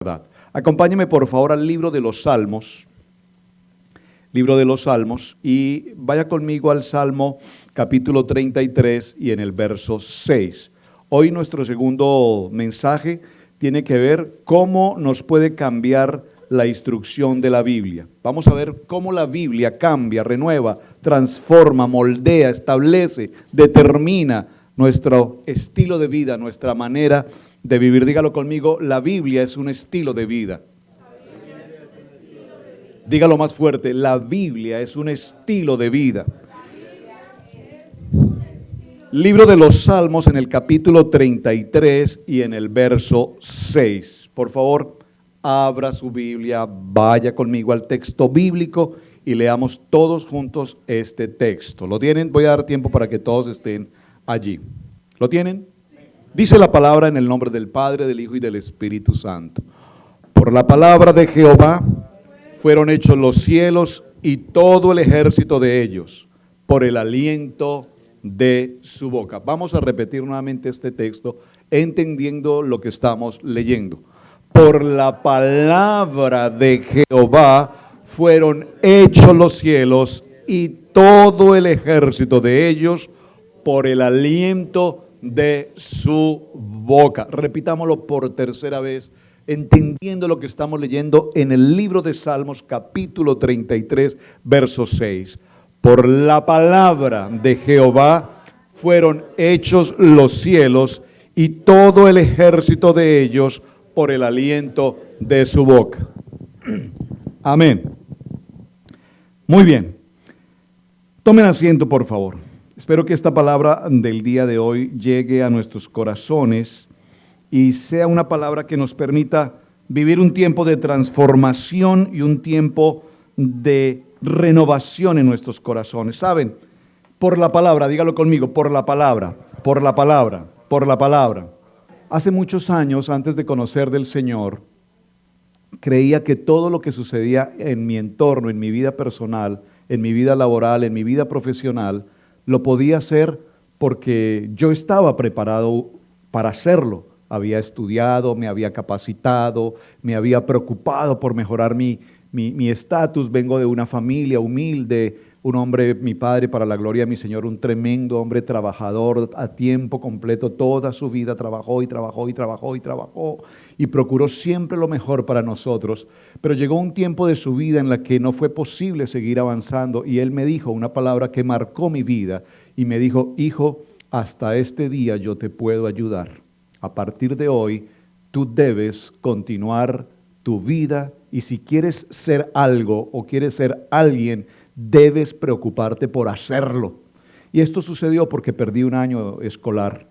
verdad. Acompáñeme por favor al libro de los Salmos, y vaya conmigo al Salmo capítulo 33 y en el verso 6. Hoy nuestro segundo mensaje tiene que ver cómo nos puede cambiar la instrucción de la Biblia. Vamos a ver cómo la Biblia cambia, renueva, transforma, moldea, establece, determina nuestro estilo de vida, nuestra manera de vivir. Dígalo conmigo, la Biblia es un estilo de vida. Dígalo más fuerte, la Biblia es un estilo de vida. Libro de los Salmos en el capítulo 33 y en el verso 6. Por favor, abra su Biblia, vaya conmigo al texto bíblico y leamos todos juntos este texto. ¿Lo tienen? Voy a dar tiempo para que todos estén allí. ¿Lo tienen? Dice la palabra en el nombre del Padre, del Hijo y del Espíritu Santo. Por la palabra de Jehová fueron hechos los cielos y todo el ejército de ellos, por el aliento de su boca. Vamos a repetir nuevamente este texto, entendiendo lo que estamos leyendo. Por la palabra de Jehová fueron hechos los cielos y todo el ejército de ellos, por el aliento de su boca. Repitámoslo por tercera vez, entendiendo lo que estamos leyendo en el libro de Salmos, capítulo 33, verso 6. Por la palabra de Jehová fueron hechos los cielos y todo el ejército de ellos por el aliento de su boca. Amén. Muy bien. Tomen asiento, por favor. Espero que esta palabra del día de hoy llegue a nuestros corazones y sea una palabra que nos permita vivir un tiempo de transformación y un tiempo de renovación en nuestros corazones. ¿Saben? Por la palabra, dígalo conmigo, por la palabra, por la palabra, por la palabra. Hace muchos años, antes de conocer del Señor, creía que todo lo que sucedía en mi entorno, en mi vida personal, en mi vida laboral, en mi vida profesional, lo podía hacer porque yo estaba preparado para hacerlo. Había estudiado, me había capacitado, me había preocupado por mejorar mi estatus. Vengo de una familia humilde, un hombre, mi padre, para la gloria de mi Señor, un tremendo hombre trabajador a tiempo completo. Toda su vida trabajó y procuró siempre lo mejor para nosotros. Pero llegó un tiempo de su vida en la que no fue posible seguir avanzando y él me dijo una palabra que marcó mi vida y me dijo: hijo, hasta este día yo te puedo ayudar. A partir de hoy, tú debes continuar tu vida y si quieres ser algo o quieres ser alguien, debes preocuparte por hacerlo. Y esto sucedió porque perdí un año escolar.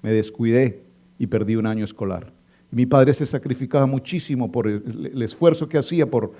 Me descuidé y perdí un año escolar. Mi padre se sacrificaba muchísimo por el esfuerzo que hacía por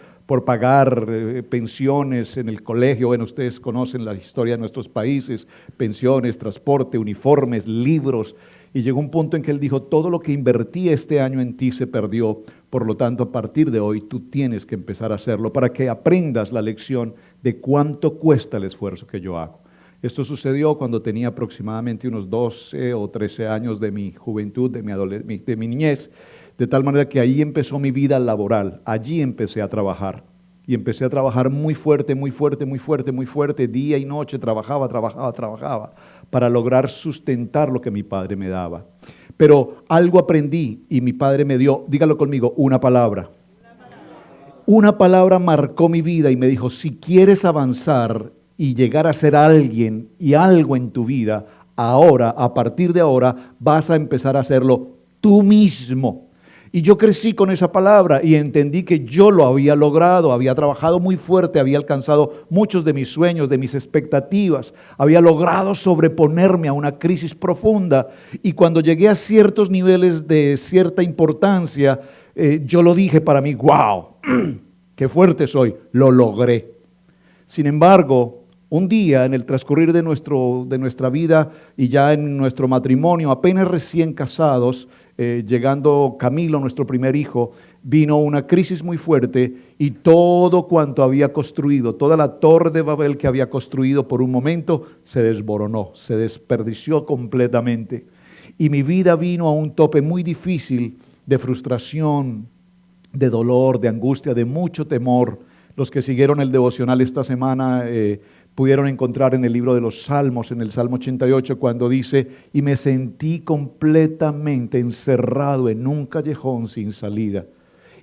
pagar pensiones en el colegio. Bueno, ustedes conocen la historia de nuestros países, pensiones, transporte, uniformes, libros. Y llegó un punto en que él dijo: todo lo que invertí este año en ti se perdió, por lo tanto a partir de hoy tú tienes que empezar a hacerlo para que aprendas la lección de cuánto cuesta el esfuerzo que yo hago. Esto sucedió cuando tenía aproximadamente unos 12 o 13 años de mi juventud, de mi niñez, de tal manera que ahí empezó mi vida laboral. Allí empecé a trabajar y empecé a trabajar muy fuerte, día y noche, trabajaba para lograr sustentar lo que mi padre me daba. Pero algo aprendí y mi padre me dio, dígalo conmigo, una palabra. Una palabra marcó mi vida y me dijo: si quieres avanzar y llegar a ser alguien y algo en tu vida, ahora, a partir de ahora, vas a empezar a hacerlo tú mismo. Y yo crecí con esa palabra y entendí que yo lo había logrado, había trabajado muy fuerte, había alcanzado muchos de mis sueños, de mis expectativas, había logrado sobreponerme a una crisis profunda y cuando llegué a ciertos niveles de cierta importancia, yo lo dije para mí: wow, qué fuerte soy, lo logré. Sin embargo, un día en el transcurrir de nuestra vida y ya en nuestro matrimonio, apenas recién casados, llegando Camilo, nuestro primer hijo, vino una crisis muy fuerte y todo cuanto había construido, toda la torre de Babel que había construido por un momento, se desboronó, se desperdició completamente. Y mi vida vino a un tope muy difícil de frustración, de dolor, de angustia, de mucho temor. Los que siguieron el devocional esta semana pudieron encontrar en el libro de los Salmos, en el Salmo 88, cuando dice: y me sentí completamente encerrado en un callejón sin salida.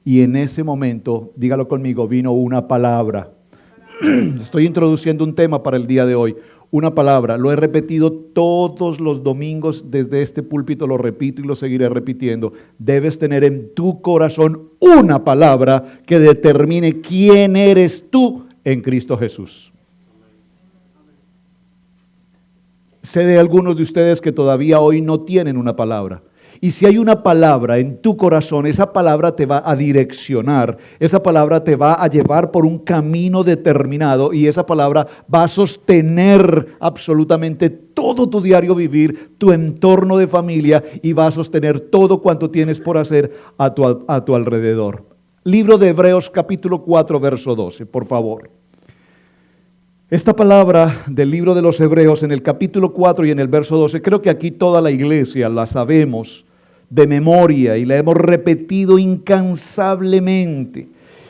Y en ese momento, dígalo conmigo, vino una palabra. Estoy introduciendo un tema para el día de hoy. Una palabra, lo he repetido todos los domingos desde este púlpito, lo repito y lo seguiré repitiendo. Debes tener en tu corazón una palabra que determine quién eres tú en Cristo Jesús. Sé de algunos de ustedes que todavía hoy no tienen una palabra. Y si hay una palabra en tu corazón, esa palabra te va a direccionar, esa palabra te va a llevar por un camino determinado y esa palabra va a sostener absolutamente todo tu diario vivir, tu entorno de familia y va a sostener todo cuanto tienes por hacer a tu alrededor. Libro de Hebreos capítulo 4, verso 12, por favor. Esta palabra del libro de los Hebreos en el capítulo 4 y en el verso 12, creo que aquí toda la iglesia la sabemos de memoria y la hemos repetido incansablemente.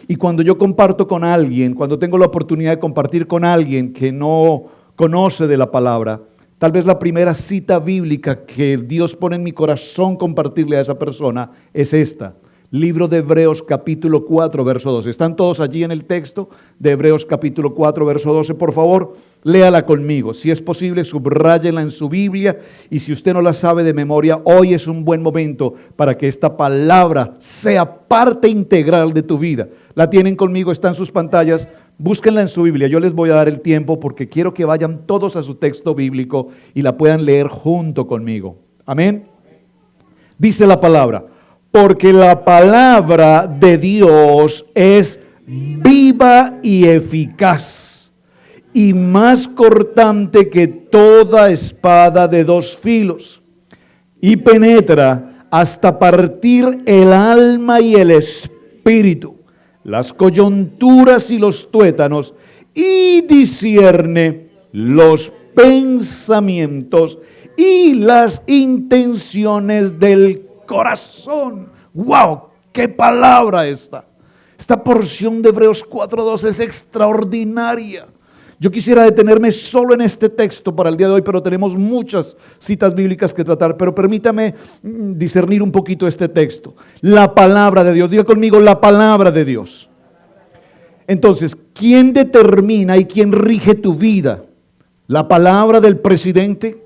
Y cuando yo comparto con alguien, cuando tengo la oportunidad de compartir con alguien que no conoce de la palabra, tal vez la primera cita bíblica que Dios pone en mi corazón compartirle a esa persona es esta. Libro de Hebreos capítulo 4, verso 12. ¿Están todos allí en el texto de Hebreos capítulo 4, verso 12? Por favor, léala conmigo. Si es posible, subráyenla en su Biblia. Y si usted no la sabe de memoria, hoy es un buen momento para que esta palabra sea parte integral de tu vida. La tienen conmigo, está en sus pantallas. Búsquenla en su Biblia. Yo les voy a dar el tiempo porque quiero que vayan todos a su texto bíblico y la puedan leer junto conmigo. Amén. Dice la palabra: porque la palabra de Dios es viva y eficaz, y más cortante que toda espada de dos filos, y penetra hasta partir el alma y el espíritu, las coyunturas y los tuétanos, y discierne los pensamientos y las intenciones del corazón. ¡Wow! ¡Qué palabra esta! Esta porción de Hebreos 4:12 es extraordinaria. Yo quisiera detenerme solo en este texto para el día de hoy, pero tenemos muchas citas bíblicas que tratar. Pero permítame discernir un poquito este texto. La palabra de Dios. Diga conmigo, la palabra de Dios. Entonces, ¿quién determina y quién rige tu vida? ¿La palabra del presidente?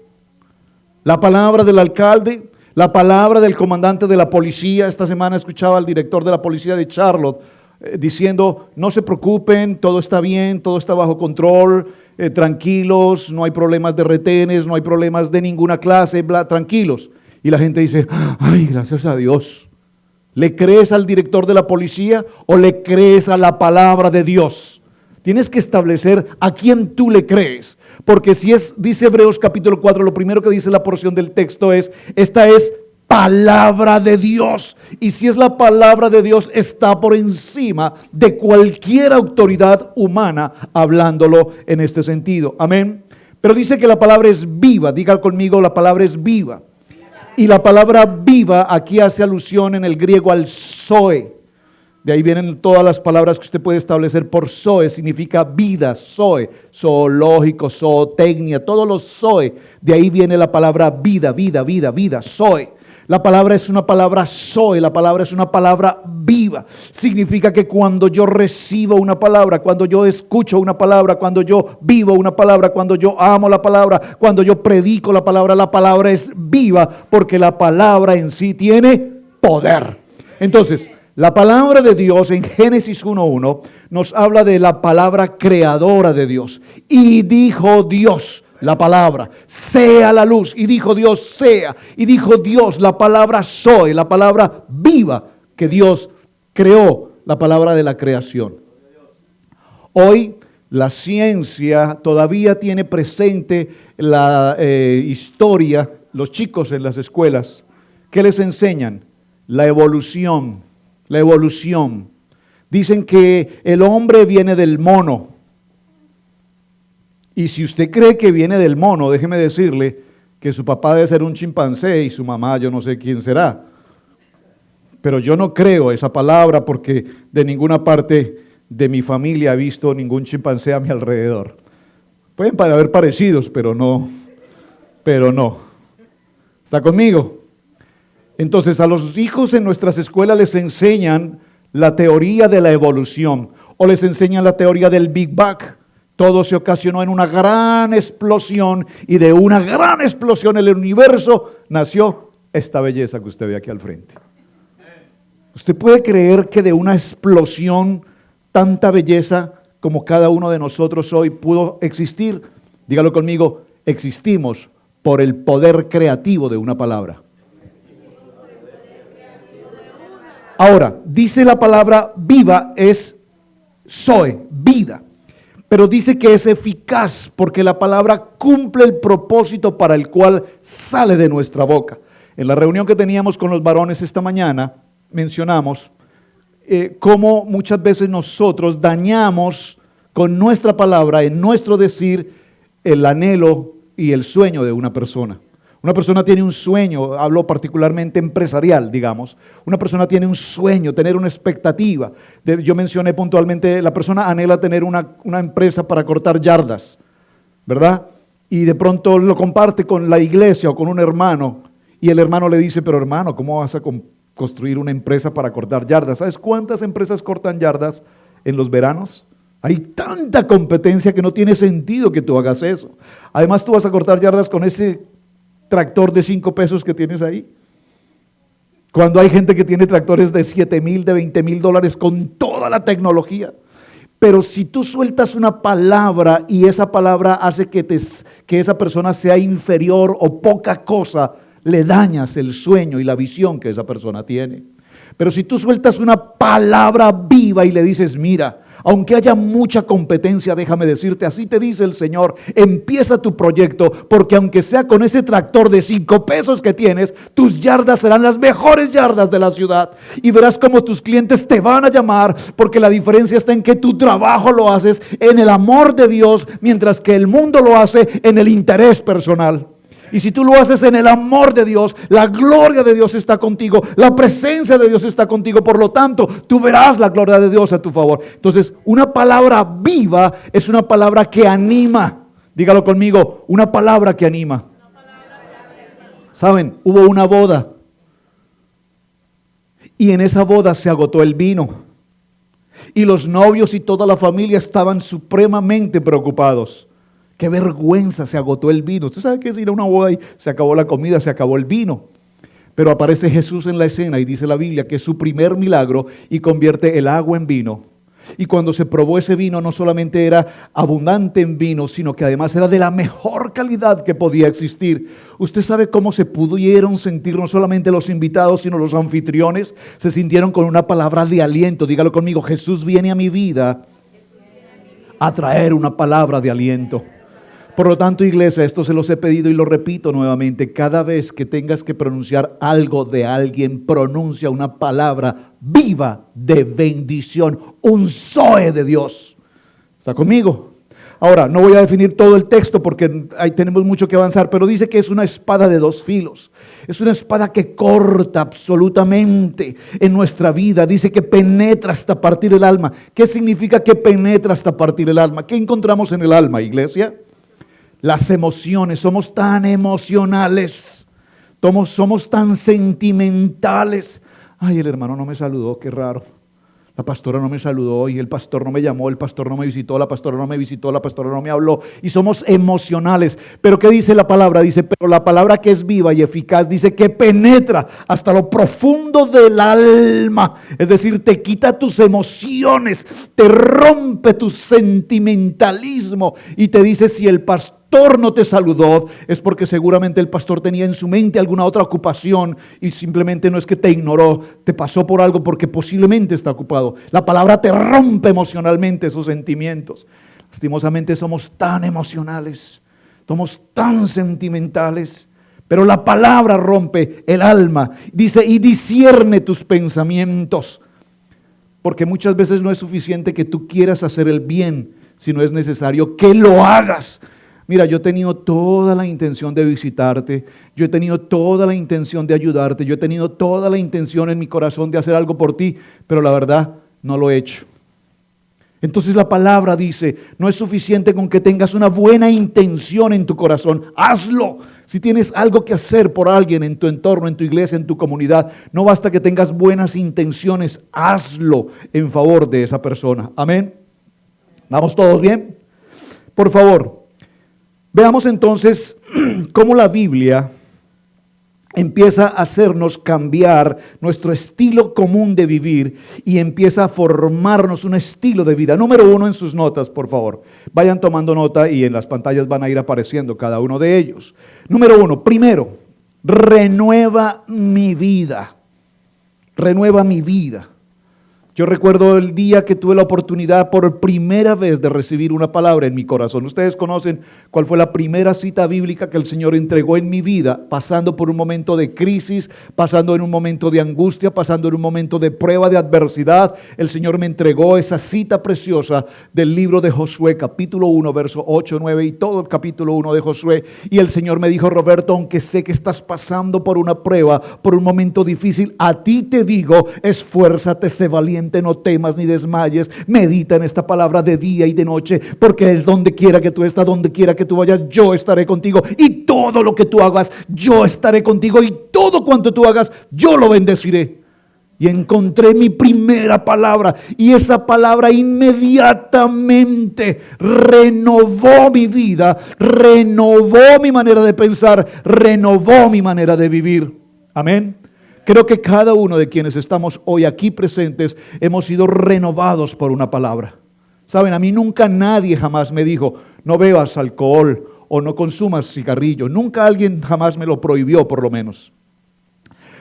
¿La palabra del alcalde? La palabra del comandante de la policía. Esta semana escuchaba al director de la policía de Charlotte diciendo: no se preocupen, todo está bien, todo está bajo control, tranquilos, no hay problemas de retenes, no hay problemas de ninguna clase, tranquilos. Y la gente dice: ay, gracias a Dios. ¿Le crees al director de la policía o le crees a la palabra de Dios? Tienes que establecer a quién tú le crees. Porque si es, dice Hebreos capítulo 4, lo primero que dice la porción del texto es: esta es palabra de Dios. Y si es la palabra de Dios, está por encima de cualquier autoridad humana, hablándolo en este sentido. Amén. Pero dice que la palabra es viva. Diga conmigo, la palabra es viva. Y la palabra viva aquí hace alusión en el griego al zoe. De ahí vienen todas las palabras que usted puede establecer por zoe, significa vida, zoe, zoológico, zootecnia, todos los zoe. De ahí viene la palabra vida, vida, vida, vida, zoe. La palabra es una palabra zoe, la palabra es una palabra viva. Significa que cuando yo recibo una palabra, cuando yo escucho una palabra, cuando yo vivo una palabra, cuando yo amo la palabra, cuando yo predico la palabra es viva porque la palabra en sí tiene poder. Entonces, la palabra de Dios en Génesis 1:1 nos habla de la palabra creadora de Dios. Y dijo Dios, la palabra, sea la luz. Y dijo Dios, sea. Y dijo Dios, la palabra soy, la palabra viva que Dios creó, la palabra de la creación. Hoy la ciencia todavía tiene presente la historia, los chicos en las escuelas. ¿Qué les enseñan? La evolución. La evolución. Dicen que el hombre viene del mono. Y si usted cree que viene del mono, déjeme decirle que su papá debe ser un chimpancé y su mamá yo no sé quién será. Pero yo no creo esa palabra porque de ninguna parte de mi familia he visto ningún chimpancé a mi alrededor. Pueden haber parecidos, pero no. ¿Está conmigo? Entonces, a los hijos en nuestras escuelas les enseñan la teoría de la evolución o les enseñan la teoría del Big Bang. Todo se ocasionó en una gran explosión y de una gran explosión en el universo nació esta belleza que usted ve aquí al frente. ¿Usted puede creer que de una explosión tanta belleza como cada uno de nosotros hoy pudo existir? Dígalo conmigo, existimos por el poder creativo de una palabra. Ahora, dice la palabra viva es zoe, vida, pero dice que es eficaz porque la palabra cumple el propósito para el cual sale de nuestra boca. En la reunión que teníamos con los varones esta mañana, mencionamos cómo muchas veces nosotros dañamos con nuestra palabra, en nuestro decir, el anhelo y el sueño de una persona. Una persona tiene un sueño, hablo particularmente empresarial, digamos. Una persona tiene un sueño, tener una expectativa. Yo mencioné puntualmente, la persona anhela tener una empresa para cortar yardas, ¿verdad? Y de pronto lo comparte con la iglesia o con un hermano, y el hermano le dice, pero hermano, ¿cómo vas a construir una empresa para cortar yardas? ¿Sabes cuántas empresas cortan yardas en los veranos? Hay tanta competencia que no tiene sentido que tú hagas eso. Además, tú vas a cortar yardas con ese tractor de 5 pesos que tienes ahí. Cuando hay gente que tiene tractores de 7,000, de 20,000 dólares con toda la tecnología. Pero si tú sueltas una palabra y esa palabra hace que esa persona sea inferior o poca cosa, le dañas el sueño y la visión que esa persona tiene. Pero si tú sueltas una palabra viva y le dices, mira, aunque haya mucha competencia, déjame decirte, así te dice el Señor, empieza tu proyecto, porque aunque sea con ese tractor de 5 pesos que tienes, tus yardas serán las mejores yardas de la ciudad. Y verás cómo tus clientes te van a llamar, porque la diferencia está en que tu trabajo lo haces en el amor de Dios, mientras que el mundo lo hace en el interés personal. Y si tú lo haces en el amor de Dios, la gloria de Dios está contigo, la presencia de Dios está contigo, por lo tanto, tú verás la gloria de Dios a tu favor. Entonces, una palabra viva es una palabra que anima. Dígalo conmigo, una palabra que anima. ¿Saben? Hubo una boda y en esa boda se agotó el vino y los novios y toda la familia estaban supremamente preocupados. Qué vergüenza, se agotó el vino. Usted sabe qué es ir a una boda y se acabó la comida, se acabó el vino. Pero aparece Jesús en la escena y dice la Biblia que es su primer milagro y convierte el agua en vino. Y cuando se probó ese vino no solamente era abundante en vino, sino que además era de la mejor calidad que podía existir. Usted sabe cómo se pudieron sentir no solamente los invitados, sino los anfitriones. Se sintieron con una palabra de aliento. Dígalo conmigo, Jesús viene a mi vida a traer una palabra de aliento. Por lo tanto, iglesia, esto se los he pedido y lo repito nuevamente. Cada vez que tengas que pronunciar algo de alguien, pronuncia una palabra viva de bendición, un zoe de Dios. ¿Está conmigo? Ahora, no voy a definir todo el texto porque ahí tenemos mucho que avanzar, pero dice que es una espada de 2 filos. Es una espada que corta absolutamente en nuestra vida. Dice que penetra hasta partir el alma. ¿Qué significa que penetra hasta partir el alma? ¿Qué encontramos en el alma, iglesia? Las emociones, somos tan emocionales, somos tan sentimentales. Ay, el hermano no me saludó, qué raro. La pastora no me saludó y el pastor no me llamó, el pastor no me visitó, la pastora no me visitó, la pastora no me habló. Y somos emocionales. Pero ¿qué dice la palabra? Dice, pero la palabra que es viva y eficaz, dice que penetra hasta lo profundo del alma. Es decir, te quita tus emociones, te rompe tu sentimentalismo y te dice si el pastor no te saludó, es porque seguramente el pastor tenía en su mente alguna otra ocupación y simplemente no es que te ignoró, te pasó por algo porque posiblemente está ocupado. La palabra te rompe emocionalmente esos sentimientos. Lastimosamente somos tan emocionales, somos tan sentimentales, pero la palabra rompe el alma. Dice, y discierne tus pensamientos, porque muchas veces no es suficiente que tú quieras hacer el bien, sino es necesario que lo hagas. Mira, yo he tenido toda la intención de visitarte, yo he tenido toda la intención de ayudarte, yo he tenido toda la intención en mi corazón de hacer algo por ti, pero la verdad no lo he hecho. Entonces la palabra dice, no es suficiente con que tengas una buena intención en tu corazón, hazlo. Si tienes algo que hacer por alguien en tu entorno, en tu iglesia, en tu comunidad, no basta que tengas buenas intenciones, hazlo en favor de esa persona. Amén. ¿Vamos todos bien? Por favor, veamos entonces cómo la Biblia empieza a hacernos cambiar nuestro estilo común de vivir y empieza a formarnos un estilo de vida. Número 1 en sus notas, por favor. Vayan tomando nota y en las pantallas van a ir apareciendo cada uno de ellos. Número 1, primero, renueva mi vida. Renueva mi vida. Yo recuerdo el día que tuve la oportunidad por primera vez de recibir una palabra en mi corazón. Ustedes conocen cuál fue la primera cita bíblica que el Señor entregó en mi vida, pasando por un momento de crisis, pasando en un momento de angustia, pasando en un momento de prueba, de adversidad. El Señor me entregó esa cita preciosa del libro de Josué, capítulo 1, verso 8, 9 y todo el capítulo 1 de Josué. Y el Señor me dijo, Roberto, aunque sé que estás pasando por una prueba, por un momento difícil, a ti te digo, esfuérzate, sé valiente. No temas ni desmayes, medita en esta palabra de día y de noche, porque donde quiera que tú estás, donde quiera que tú vayas, yo estaré contigo, y todo lo que tú hagas, yo estaré contigo, y todo cuanto tú hagas, yo lo bendeciré. Y encontré mi primera palabra, y esa palabra inmediatamente renovó mi vida, renovó mi manera de pensar, renovó mi manera de vivir. Amén. Creo que cada uno de quienes estamos hoy aquí presentes hemos sido renovados por una palabra. Saben, a mí nunca nadie jamás me dijo, no bebas alcohol o no consumas cigarrillo. Nunca alguien jamás me lo prohibió, por lo menos.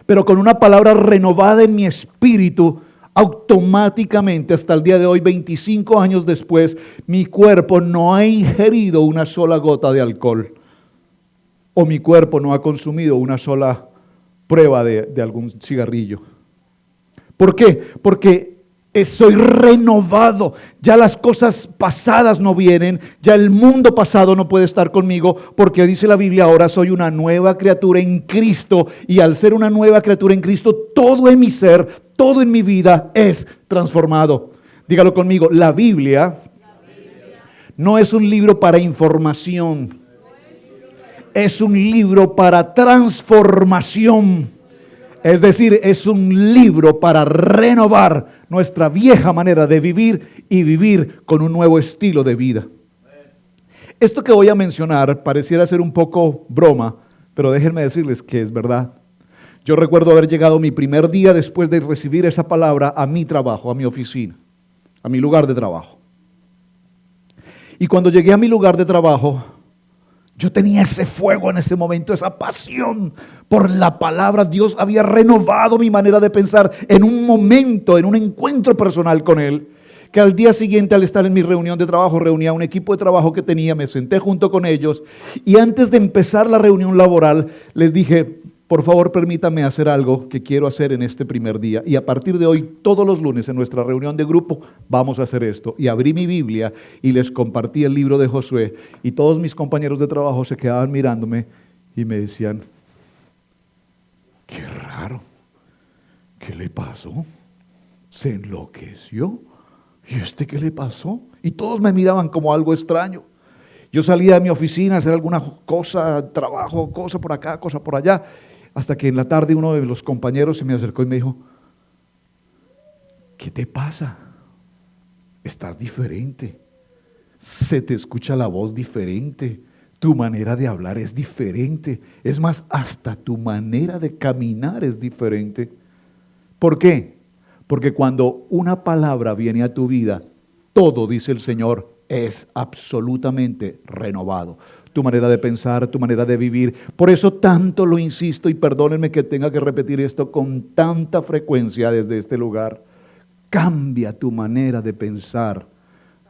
Pero con una palabra renovada en mi espíritu, automáticamente hasta el día de hoy, 25 años después, mi cuerpo no ha ingerido una sola gota de alcohol. O mi cuerpo no ha consumido una sola prueba de algún cigarrillo. ¿Por qué? Porque soy renovado. Ya las cosas pasadas no vienen, ya el mundo pasado no puede estar conmigo, porque dice la Biblia, ahora soy una nueva criatura en Cristo, y al ser una nueva criatura en Cristo, todo en mi ser, todo en mi vida es transformado. Dígalo conmigo, la Biblia no es un libro para información. Es un libro para transformación. Es decir, es un libro para renovar nuestra vieja manera de vivir y vivir con un nuevo estilo de vida. Esto que voy a mencionar pareciera ser un poco broma, pero déjenme decirles que es verdad. Yo recuerdo haber llegado mi primer día después de recibir esa palabra a mi trabajo, a mi oficina, a mi lugar de trabajo. Y cuando llegué a mi lugar de trabajo, yo tenía ese fuego en ese momento, esa pasión por la palabra. Dios había renovado mi manera de pensar en un momento, en un encuentro personal con Él, que al día siguiente, al estar en mi reunión de trabajo, reunía un equipo de trabajo que tenía, me senté junto con ellos y antes de empezar la reunión laboral, les dije, por favor permítame hacer algo que quiero hacer en este primer día, y a partir de hoy, todos los lunes en nuestra reunión de grupo, vamos a hacer esto. Y abrí mi Biblia y les compartí el libro de Josué, y todos mis compañeros de trabajo se quedaban mirándome y me decían, qué raro, ¿qué le pasó? ¿Se enloqueció? ¿Y qué le pasó? Y todos me miraban como algo extraño. Yo salía de mi oficina a hacer alguna cosa, trabajo, cosa por acá, cosa por allá, hasta que en la tarde uno de los compañeros se me acercó y me dijo, ¿qué te pasa? Estás diferente, se te escucha la voz diferente, tu manera de hablar es diferente, es más, hasta tu manera de caminar es diferente. ¿Por qué? Porque cuando una palabra viene a tu vida, todo, dice el Señor, es absolutamente renovado. Tu manera de pensar, tu manera de vivir. Por eso tanto lo insisto, y perdónenme que tenga que repetir esto con tanta frecuencia desde este lugar. Cambia tu manera de pensar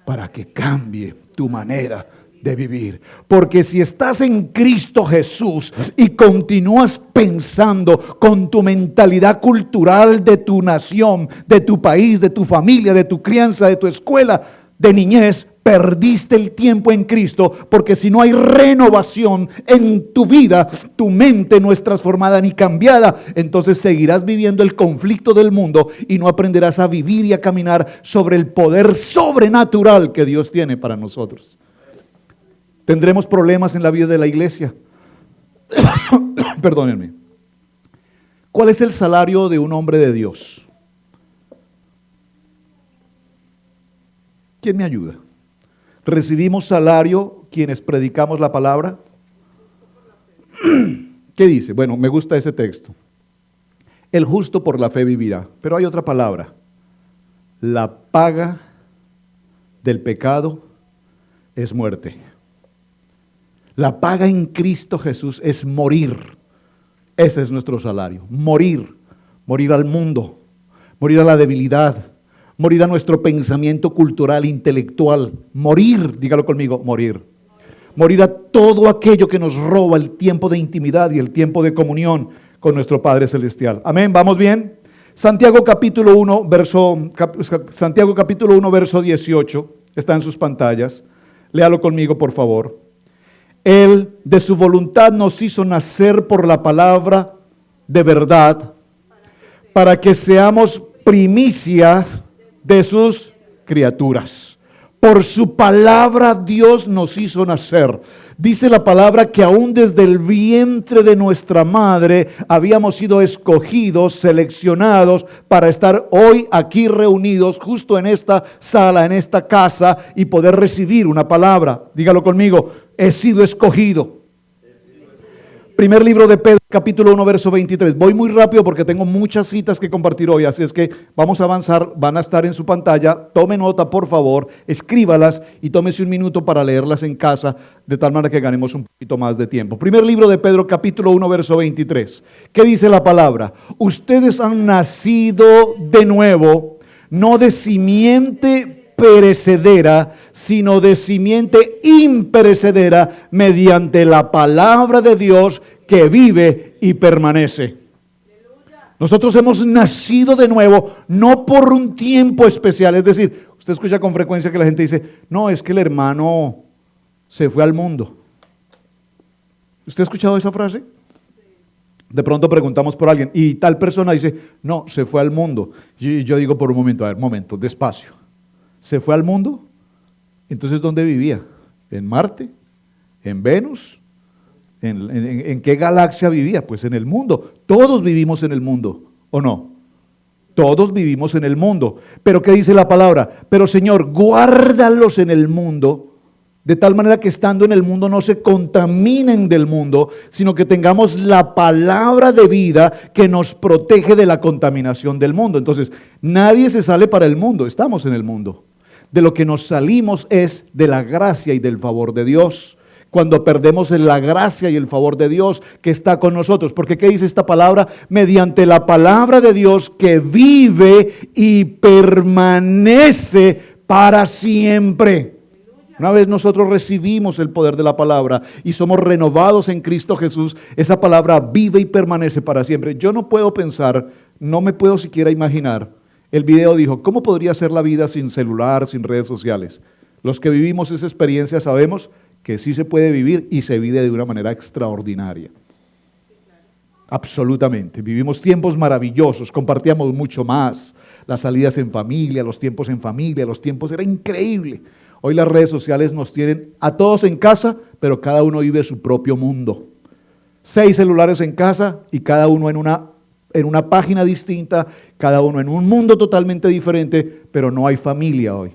para que cambie tu manera de vivir. Porque si estás en Cristo Jesús y continúas pensando con tu mentalidad cultural de tu nación, de tu país, de tu familia, de tu crianza, de tu escuela, de niñez, perdiste el tiempo en Cristo, porque si no hay renovación en tu vida, tu mente no es transformada ni cambiada, entonces seguirás viviendo el conflicto del mundo y no aprenderás a vivir y a caminar sobre el poder sobrenatural que Dios tiene para nosotros. Tendremos problemas en la vida de la iglesia. Perdónenme. ¿Cuál es el salario de un hombre de Dios? ¿Quién me ayuda? ¿Recibimos salario quienes predicamos la palabra? ¿Qué dice? Bueno, me gusta ese texto. El justo por la fe vivirá. Pero hay otra palabra. La paga del pecado es muerte. La paga en Cristo Jesús es morir. Ese es nuestro salario. Morir. Morir al mundo. Morir a la debilidad. Morir a nuestro pensamiento cultural, intelectual. Morir, dígalo conmigo, morir. Morir a todo aquello que nos roba el tiempo de intimidad y el tiempo de comunión con nuestro Padre Celestial. Amén, ¿vamos bien? Santiago capítulo 1, verso 18, está en sus pantallas. Léalo conmigo, por favor. Él de su voluntad nos hizo nacer por la palabra de verdad, para que seamos primicias de sus criaturas. Por su palabra Dios nos hizo nacer. Dice la palabra que aún desde el vientre de nuestra madre habíamos sido escogidos, seleccionados para estar hoy aquí reunidos justo en esta sala, en esta casa y poder recibir una palabra. Dígalo conmigo, he sido escogido. Primer libro de Pedro, capítulo 1, verso 23. Voy muy rápido porque tengo muchas citas que compartir hoy, así es que vamos a avanzar, van a estar en su pantalla. Tome nota, por favor, escríbalas y tómese un minuto para leerlas en casa, de tal manera que ganemos un poquito más de tiempo. Primer libro de Pedro, capítulo 1, verso 23. ¿Qué dice la palabra? Ustedes han nacido de nuevo, no de simiente perecedera, sino de simiente imperecedera, mediante la palabra de Dios que vive y permanece. Nosotros hemos nacido de nuevo, no por un tiempo especial. Es decir, usted escucha con frecuencia que la gente dice, no, es que el hermano se fue al mundo. ¿Usted ha escuchado esa frase? De pronto preguntamos por alguien y tal persona dice, no, se fue al mundo. Y yo digo por un momento, a ver, momento, despacio. ¿Se fue al mundo? Entonces, ¿dónde vivía? ¿En Marte? ¿En Venus? ¿En qué galaxia vivía? Pues en el mundo. Todos vivimos en el mundo, ¿o no? Todos vivimos en el mundo. Pero ¿qué dice la palabra? Pero Señor, guárdalos en el mundo, de tal manera que estando en el mundo no se contaminen del mundo, sino que tengamos la palabra de vida que nos protege de la contaminación del mundo. Entonces, nadie se sale para el mundo, estamos en el mundo. De lo que nos salimos es de la gracia y del favor de Dios. Cuando perdemos la gracia y el favor de Dios que está con nosotros. Porque ¿qué dice esta palabra? Mediante la palabra de Dios que vive y permanece para siempre. Una vez nosotros recibimos el poder de la palabra y somos renovados en Cristo Jesús, esa palabra vive y permanece para siempre. Yo no puedo pensar, no me puedo siquiera imaginar. El video dijo, ¿cómo podría ser la vida sin celular, sin redes sociales? Los que vivimos esa experiencia sabemos que sí se puede vivir y se vive de una manera extraordinaria. Absolutamente. Vivimos tiempos maravillosos, compartíamos mucho más. Las salidas en familia, los tiempos en familia, los tiempos, era increíble. Hoy las redes sociales nos tienen a todos en casa, pero cada uno vive su propio mundo. 6 celulares en casa y cada uno en una página distinta, cada uno en un mundo totalmente diferente, pero no hay familia hoy.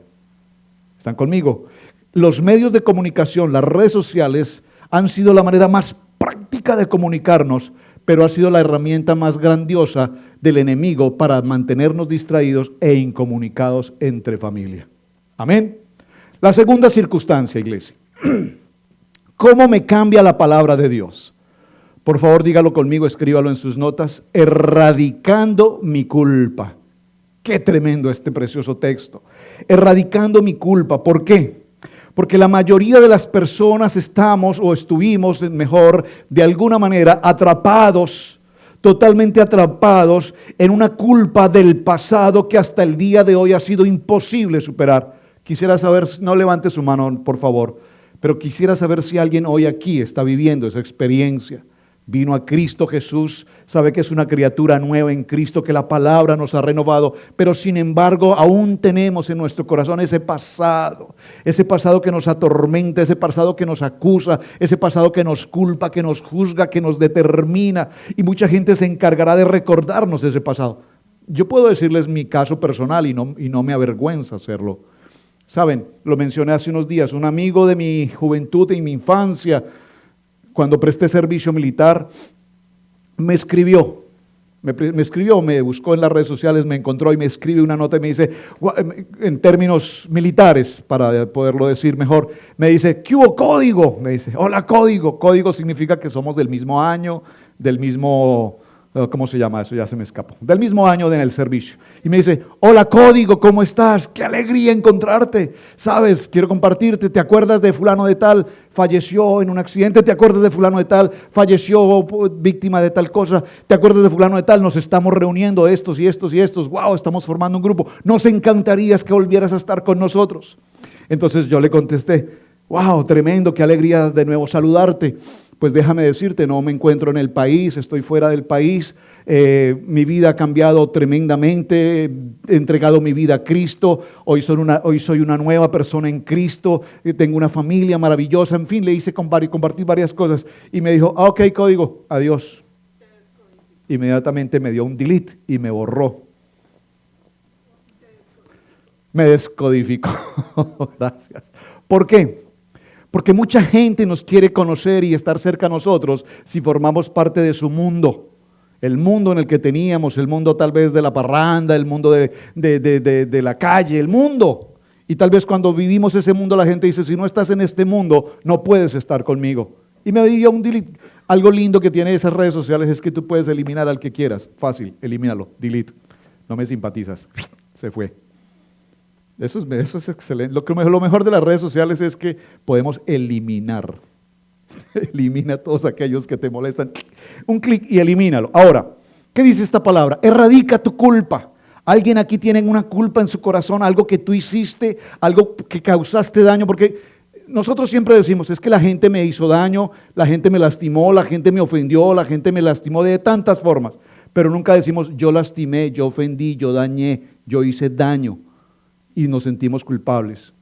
¿Están conmigo? Los medios de comunicación, las redes sociales, han sido la manera más práctica de comunicarnos, pero ha sido la herramienta más grandiosa del enemigo para mantenernos distraídos e incomunicados entre familia. Amén. La segunda circunstancia, iglesia. ¿Cómo me cambia la palabra de Dios? Por favor, dígalo conmigo, escríbalo en sus notas. Erradicando mi culpa. Qué tremendo este precioso texto. Erradicando mi culpa. ¿Por qué? Porque la mayoría de las personas estamos o estuvimos, mejor, de alguna manera atrapados, totalmente atrapados en una culpa del pasado que hasta el día de hoy ha sido imposible superar. Quisiera saber, no levante su mano, por favor, pero quisiera saber si alguien hoy aquí está viviendo esa experiencia. Vino a Cristo Jesús, sabe que es una criatura nueva en Cristo, que la palabra nos ha renovado, pero sin embargo aún tenemos en nuestro corazón ese pasado que nos atormenta, ese pasado que nos acusa, ese pasado que nos culpa, que nos juzga, que nos determina, y mucha gente se encargará de recordarnos ese pasado. Yo puedo decirles mi caso personal y no me avergüenza hacerlo. Saben, lo mencioné hace unos días, un amigo de mi juventud y mi infancia, cuando presté servicio militar, me escribió, me buscó en las redes sociales, me encontró y me escribe una nota y me dice, en términos militares, para poderlo decir mejor, me dice, ¿qué hubo, código? Me dice, hola, código. Código significa que somos del mismo año, del mismo, ¿cómo se llama eso? Ya se me escapó. Del mismo año en el servicio. Y me dice, hola, código, ¿cómo estás? Qué alegría encontrarte. Sabes, quiero compartirte, ¿te acuerdas de fulano de tal? Falleció en un accidente. ¿Te acuerdas de fulano de tal? Falleció víctima de tal cosa. ¿Te acuerdas de fulano de tal? Nos estamos reuniendo estos y estos y estos. Wow, estamos formando un grupo. Nos encantaría que volvieras a estar con nosotros. Entonces yo le contesté, wow, tremendo, qué alegría de nuevo saludarte. Pues déjame decirte, no me encuentro en el país, estoy fuera del país, mi vida ha cambiado tremendamente, he entregado mi vida a Cristo, hoy soy una nueva persona en Cristo, tengo una familia maravillosa, en fin, le hice compartir varias cosas y me dijo, ok, código, adiós. Inmediatamente me dio un delete y me borró. Me descodificó. Gracias. ¿Por qué? Porque mucha gente nos quiere conocer y estar cerca a nosotros si formamos parte de su mundo. El mundo en el que teníamos, el mundo tal vez de la parranda, el mundo de la calle, el mundo. Y tal vez cuando vivimos ese mundo la gente dice, si no estás en este mundo, no puedes estar conmigo. Y me dio un delete. Algo lindo que tiene esas redes sociales es que tú puedes eliminar al que quieras. Fácil, elimínalo, delete. No me simpatizas. Se fue. Eso es excelente. Lo mejor de las redes sociales es que podemos eliminar. Elimina a todos aquellos que te molestan. Un clic y elimínalo. Ahora, ¿qué dice esta palabra? Erradica tu culpa. Alguien aquí tiene una culpa en su corazón, algo que tú hiciste, algo que causaste daño, porque nosotros siempre decimos, es que la gente me hizo daño, la gente me lastimó, la gente me ofendió, la gente me lastimó de tantas formas, pero nunca decimos, yo lastimé, yo ofendí, yo dañé, yo hice daño. Y nos sentimos culpables.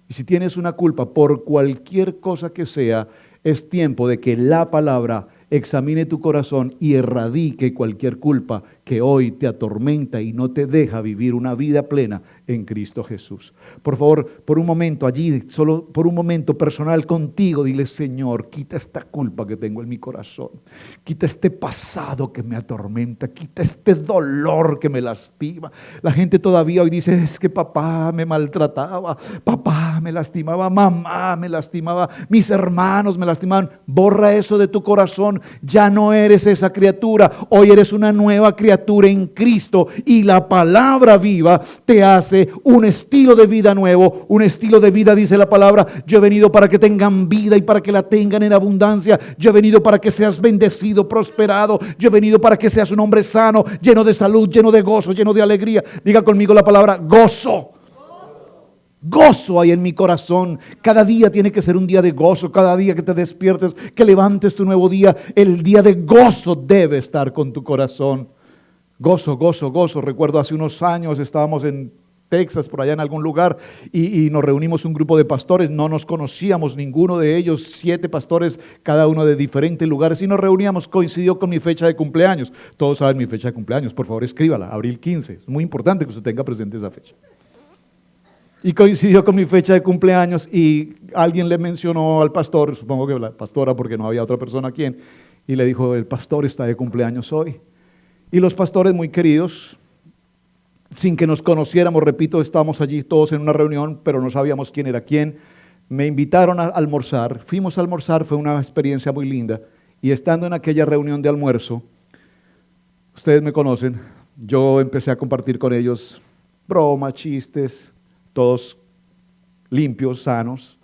Y si tienes una culpa por cualquier cosa que sea, es tiempo de que la palabra examine tu corazón y erradique cualquier culpa que hoy te atormenta y no te deja vivir una vida plena en Cristo Jesús. Por favor, por un momento allí, solo por un momento personal contigo, dile, Señor, quita esta culpa que tengo en mi corazón, quita este pasado que me atormenta, quita este dolor que me lastima. La gente todavía hoy dice, es que papá me maltrataba, papá me lastimaba, mamá me lastimaba, mis hermanos me lastimaban. Borra eso de tu corazón, ya no eres esa criatura, hoy eres una nueva criatura en Cristo y la palabra viva te hace un estilo de vida nuevo, un estilo de vida, dice la palabra, yo he venido para que tengan vida y para que la tengan en abundancia, yo he venido para que seas bendecido, prosperado, yo he venido para que seas un hombre sano, lleno de salud, lleno de gozo, lleno de alegría. Diga conmigo la palabra gozo. Gozo hay en mi corazón. Cada día tiene que ser un día de gozo. Cada día que te despiertes, que levantes tu nuevo día, el día de gozo debe estar con tu corazón. Gozo, gozo, gozo. Recuerdo hace unos años estábamos en Texas, por allá en algún lugar, y nos reunimos un grupo de pastores, no nos conocíamos ninguno de ellos, 7 pastores, cada uno de diferentes lugares, y nos reuníamos, coincidió con mi fecha de cumpleaños. Todos saben mi fecha de cumpleaños, por favor escríbala, abril 15, es muy importante que usted tenga presente esa fecha. Y coincidió con mi fecha de cumpleaños y alguien le mencionó al pastor, supongo que la pastora porque no había otra persona aquí, y le dijo, el pastor está de cumpleaños hoy. Y los pastores muy queridos, sin que nos conociéramos, repito, estábamos allí todos en una reunión, pero no sabíamos quién era quién, me invitaron a almorzar, fuimos a almorzar, fue una experiencia muy linda, y estando en aquella reunión de almuerzo, ustedes me conocen, yo empecé a compartir con ellos bromas, chistes, todos limpios, sanos,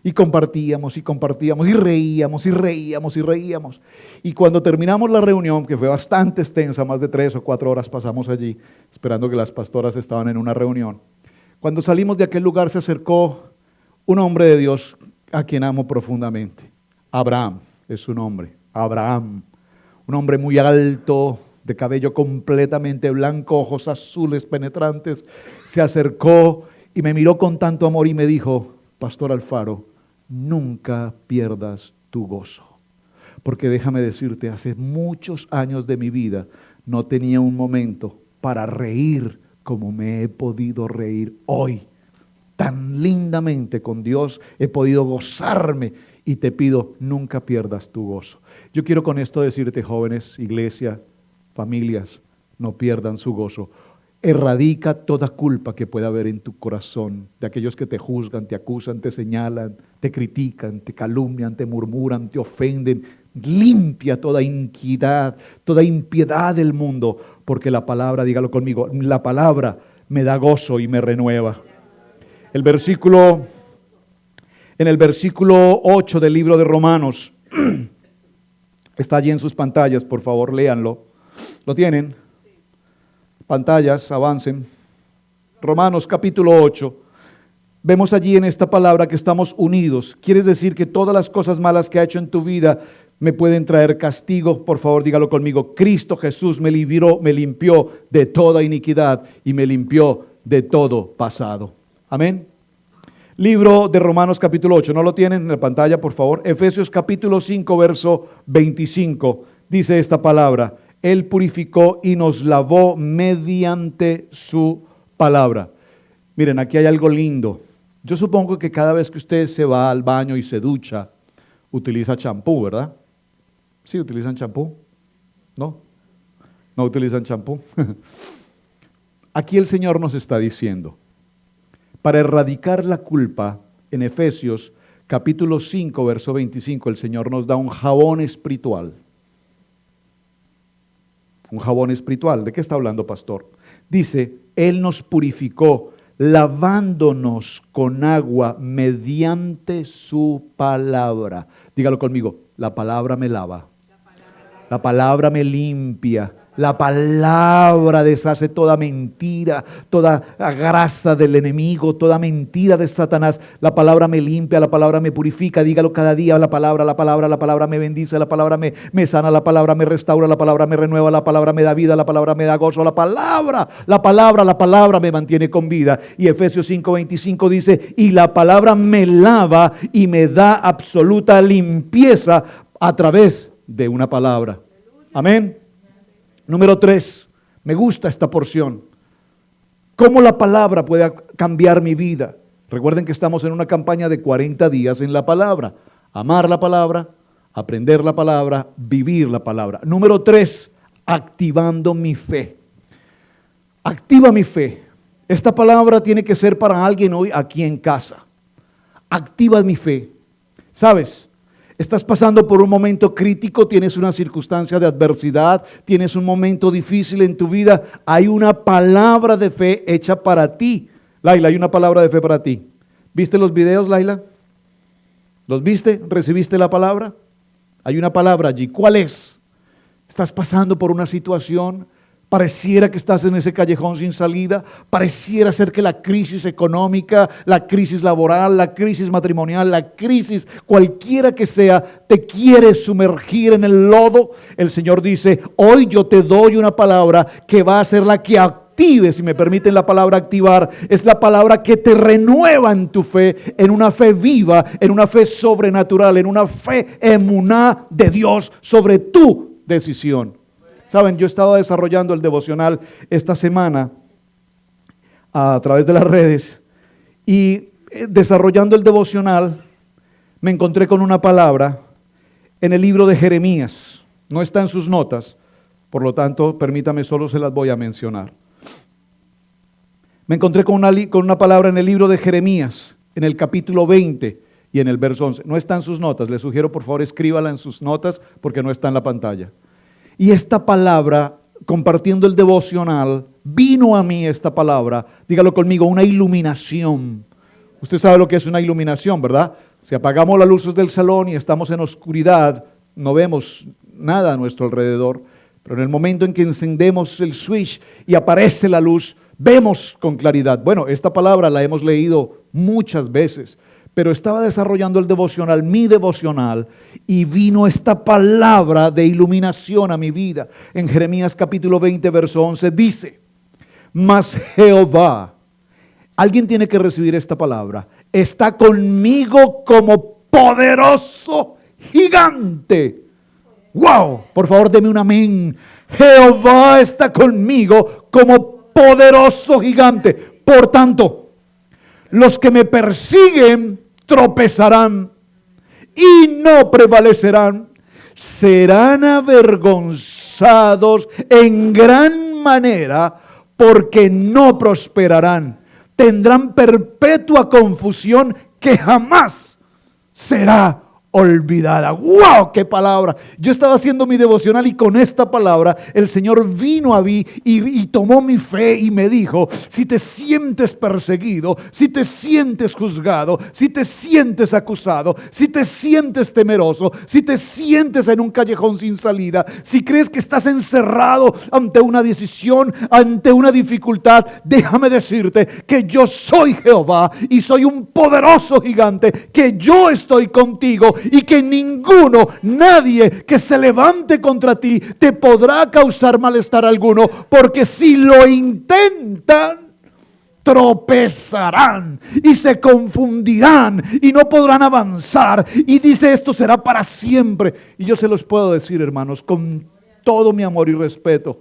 y compartíamos y compartíamos y reíamos y reíamos y reíamos. Y cuando terminamos la reunión, que fue bastante extensa, más de 3 o 4 horas pasamos allí, esperando que las pastoras estaban en una reunión, Cuando salimos de aquel lugar se acercó un hombre de Dios a quien amo profundamente. Abraham es su nombre, Abraham. Un hombre muy alto, de cabello completamente blanco, ojos azules penetrantes. Se acercó y me miró con tanto amor y me dijo: Pastor Alfaro, nunca pierdas tu gozo. Porque déjame decirte, hace muchos años de mi vida no tenía un momento para reír como me he podido reír hoy. Tan lindamente con Dios he podido gozarme y te pido, nunca pierdas tu gozo. Yo quiero con esto decirte, jóvenes, iglesia, familias, no pierdan su gozo. Erradica toda culpa que pueda haber en tu corazón, de aquellos que te juzgan, te acusan, te señalan, te critican, te calumnian, te murmuran, te ofenden. Limpia toda iniquidad, toda impiedad del mundo, porque la palabra, dígalo conmigo, la palabra me da gozo y me renueva. En el versículo 8 del libro de Romanos, está allí en sus pantallas, por favor, léanlo. ¿Lo tienen? Pantallas, avancen. Romanos capítulo 8. Vemos allí en esta palabra que estamos unidos. ¿Quieres decir que todas las cosas malas que ha hecho en tu vida me pueden traer castigo? Por favor, dígalo conmigo. Cristo Jesús me limpió de toda iniquidad y me limpió de todo pasado. Amén. Libro de Romanos capítulo 8. ¿No lo tienen en la pantalla, por favor? Efesios capítulo 5, verso 25. Dice esta palabra: Él purificó y nos lavó mediante su palabra. Miren, aquí hay algo lindo. Yo supongo que cada vez que usted se va al baño y se ducha, utiliza champú, ¿verdad? ¿Sí utilizan champú? ¿No? ¿No utilizan champú? Aquí el Señor nos está diciendo, para erradicar la culpa, en Efesios capítulo 5, verso 25, el Señor nos da un jabón espiritual. Un jabón espiritual. ¿De qué está hablando, pastor? Dice, Él nos purificó, lavándonos con agua mediante su palabra. Dígalo conmigo, la palabra me lava. La palabra me limpia. La palabra deshace toda mentira, toda grasa del enemigo, toda mentira de Satanás. La palabra me limpia, la palabra me purifica. Dígalo cada día, la palabra me bendice, la palabra me sana, la palabra me restaura, la palabra me renueva, la palabra me da vida, la palabra me da gozo, la palabra me mantiene con vida. Y Efesios 5:25 dice, y la palabra me lava y me da absoluta limpieza a través de una palabra. Amén. Número 3, me gusta esta porción. ¿Cómo la palabra puede cambiar mi vida? Recuerden que estamos en una campaña de 40 días en la palabra. Amar la palabra, aprender la palabra, vivir la palabra. Número 3, activando mi fe. Activa mi fe. Esta palabra tiene que ser para alguien hoy aquí en casa. Activa mi fe. ¿Sabes? Estás pasando por un momento crítico, tienes una circunstancia de adversidad, tienes un momento difícil en tu vida. Hay una palabra de fe hecha para ti. Laila, hay una palabra de fe para ti. ¿Viste los videos, Laila? ¿Los viste? ¿Recibiste la palabra? Hay una palabra allí. ¿Cuál es? ¿Estás pasando por una situación? Pareciera que estás en ese callejón sin salida. Pareciera ser que la crisis económica, la crisis laboral, la crisis matrimonial, la crisis cualquiera que sea, te quiere sumergir en el lodo. El Señor dice, hoy yo te doy una palabra que va a ser la que active, si me permiten la palabra activar, es la palabra que te renueva en tu fe, en una fe viva, en una fe sobrenatural, en una fe emuná de Dios sobre tu decisión. Saben, yo he estado desarrollando el devocional esta semana a través de las redes y desarrollando el devocional me encontré con una palabra en el libro de Jeremías. No está en sus notas, por lo tanto, permítame, solo se las voy a mencionar. Me encontré con una palabra en el libro de Jeremías, en el capítulo 20 y en el verso 11. No está en sus notas, les sugiero por favor escríbala en sus notas porque no está en la pantalla. Y esta palabra, compartiendo el devocional, vino a mí esta palabra, dígalo conmigo, una iluminación. Usted sabe lo que es una iluminación, ¿verdad? Si apagamos las luces del salón y estamos en oscuridad, no vemos nada a nuestro alrededor. Pero en el momento en que encendemos el switch y aparece la luz, vemos con claridad. Bueno, esta palabra la hemos leído muchas veces, pero estaba desarrollando el devocional, mi devocional, y vino esta palabra de iluminación a mi vida. En Jeremías capítulo 20, verso 11 dice: mas Jehová, alguien tiene que recibir esta palabra, está conmigo como poderoso gigante. ¡Wow! Por favor, deme un amén. Jehová está conmigo como poderoso gigante. Por tanto, los que me persiguen tropezarán y no prevalecerán. Serán avergonzados en gran manera porque no prosperarán. Tendrán perpetua confusión que jamás será olvidada. ¡Wow! ¡Qué palabra! Yo estaba haciendo mi devocional y con esta palabra el Señor vino a mí y tomó mi fe y me dijo: si te sientes perseguido, si te sientes juzgado, si te sientes acusado, si te sientes temeroso, si te sientes en un callejón sin salida, si crees que estás encerrado ante una decisión, ante una dificultad, déjame decirte que yo soy Jehová y soy un poderoso gigante, que yo estoy contigo y que ninguno, nadie que se levante contra ti te podrá causar malestar alguno, porque si lo intentan, tropezarán y se confundirán y no podrán avanzar. Y dice: esto será para siempre. Y yo se los puedo decir, hermanos, con todo mi amor y respeto,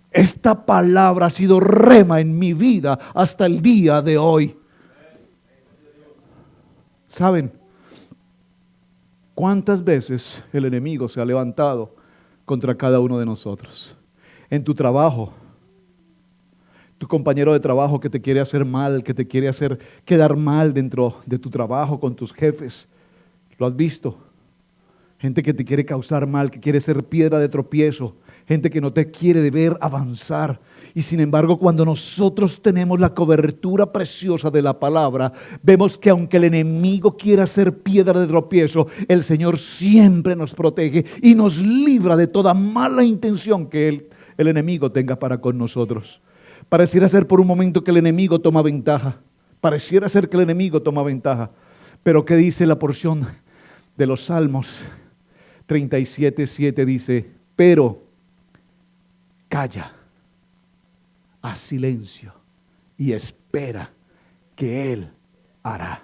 esta palabra ha sido rema en mi vida hasta el día de hoy. ¿Saben cuántas veces el enemigo se ha levantado contra cada uno de nosotros? En tu trabajo, tu compañero de trabajo que te quiere hacer mal, que te quiere hacer quedar mal dentro de tu trabajo con tus jefes. ¿Lo has visto? Gente que te quiere causar mal, que quiere ser piedra de tropiezo. Gente que no te quiere ver avanzar. Y sin embargo, cuando nosotros tenemos la cobertura preciosa de la palabra, vemos que aunque el enemigo quiera ser piedra de tropiezo, el Señor siempre nos protege y nos libra de toda mala intención que el enemigo tenga para con nosotros. Pareciera ser por un momento que el enemigo toma ventaja. Pareciera ser que el enemigo toma ventaja. Pero ¿qué dice la porción de los Salmos? 37:7 dice: pero calla, haz silencio y espera que Él hará.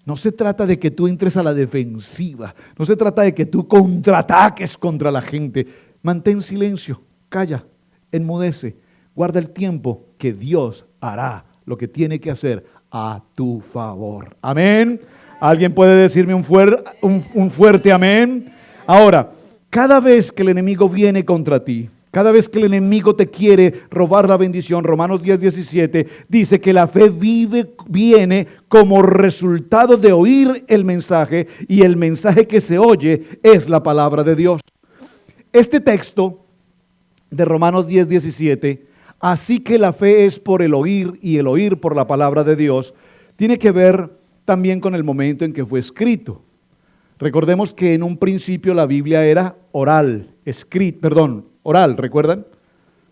No se trata de que tú entres a la defensiva, no se trata de que tú contraataques contra la gente. Mantén silencio, calla, enmudece, guarda el tiempo, que Dios hará lo que tiene que hacer a tu favor. Amén. ¿Alguien puede decirme un fuerte amén? Ahora, cada vez que el enemigo viene contra ti, cada vez que el enemigo te quiere robar la bendición, Romanos 10:17 dice que la fe viene como resultado de oír el mensaje, y el mensaje que se oye es la palabra de Dios. Este texto de Romanos 10:17, así que la fe es por el oír y el oír por la palabra de Dios, tiene que ver también con el momento en que fue escrito. Recordemos que en un principio la Biblia era oral, oral, ¿recuerdan?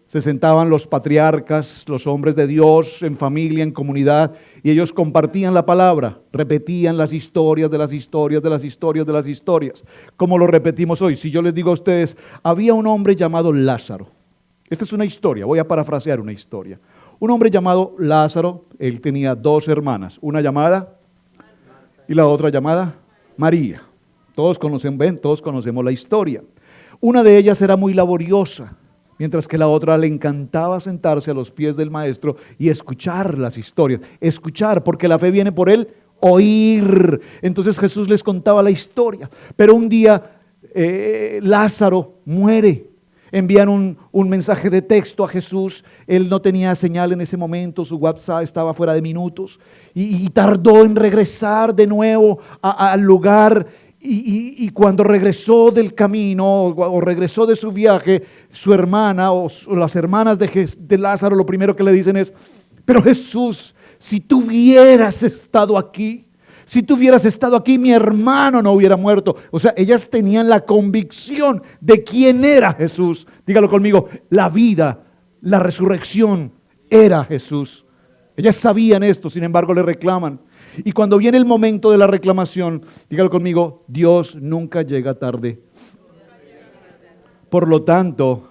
Se sentaban los patriarcas, los hombres de Dios, en familia, en comunidad, y ellos compartían la palabra, repetían las historias de las historias de las historias de las historias, como lo repetimos hoy. Si yo les digo a ustedes, había un hombre llamado Lázaro. Esta es una historia, voy a parafrasear una historia. Un hombre llamado Lázaro, él tenía dos hermanas, una llamada y la otra llamada María. Todos conocemos la historia. Una de ellas era muy laboriosa, mientras que la otra le encantaba sentarse a los pies del maestro y escuchar las historias. Escuchar, porque la fe viene por el oír. Entonces Jesús les contaba la historia. Pero un día Lázaro muere. Envían un mensaje de texto a Jesús. Él no tenía señal en ese momento, su WhatsApp estaba fuera de minutos y tardó en regresar de nuevo al lugar. Y cuando regresó del camino o regresó de su viaje, su hermana o las hermanas de Lázaro lo primero que le dicen es: pero Jesús, si tú hubieras estado aquí, mi hermano no hubiera muerto. O sea, ellas tenían la convicción de quién era Jesús. Dígalo conmigo: la vida, la resurrección era Jesús. Ellas sabían esto, sin embargo le reclaman. Y cuando viene el momento de la reclamación, dígalo conmigo, Dios nunca llega tarde. Por lo tanto,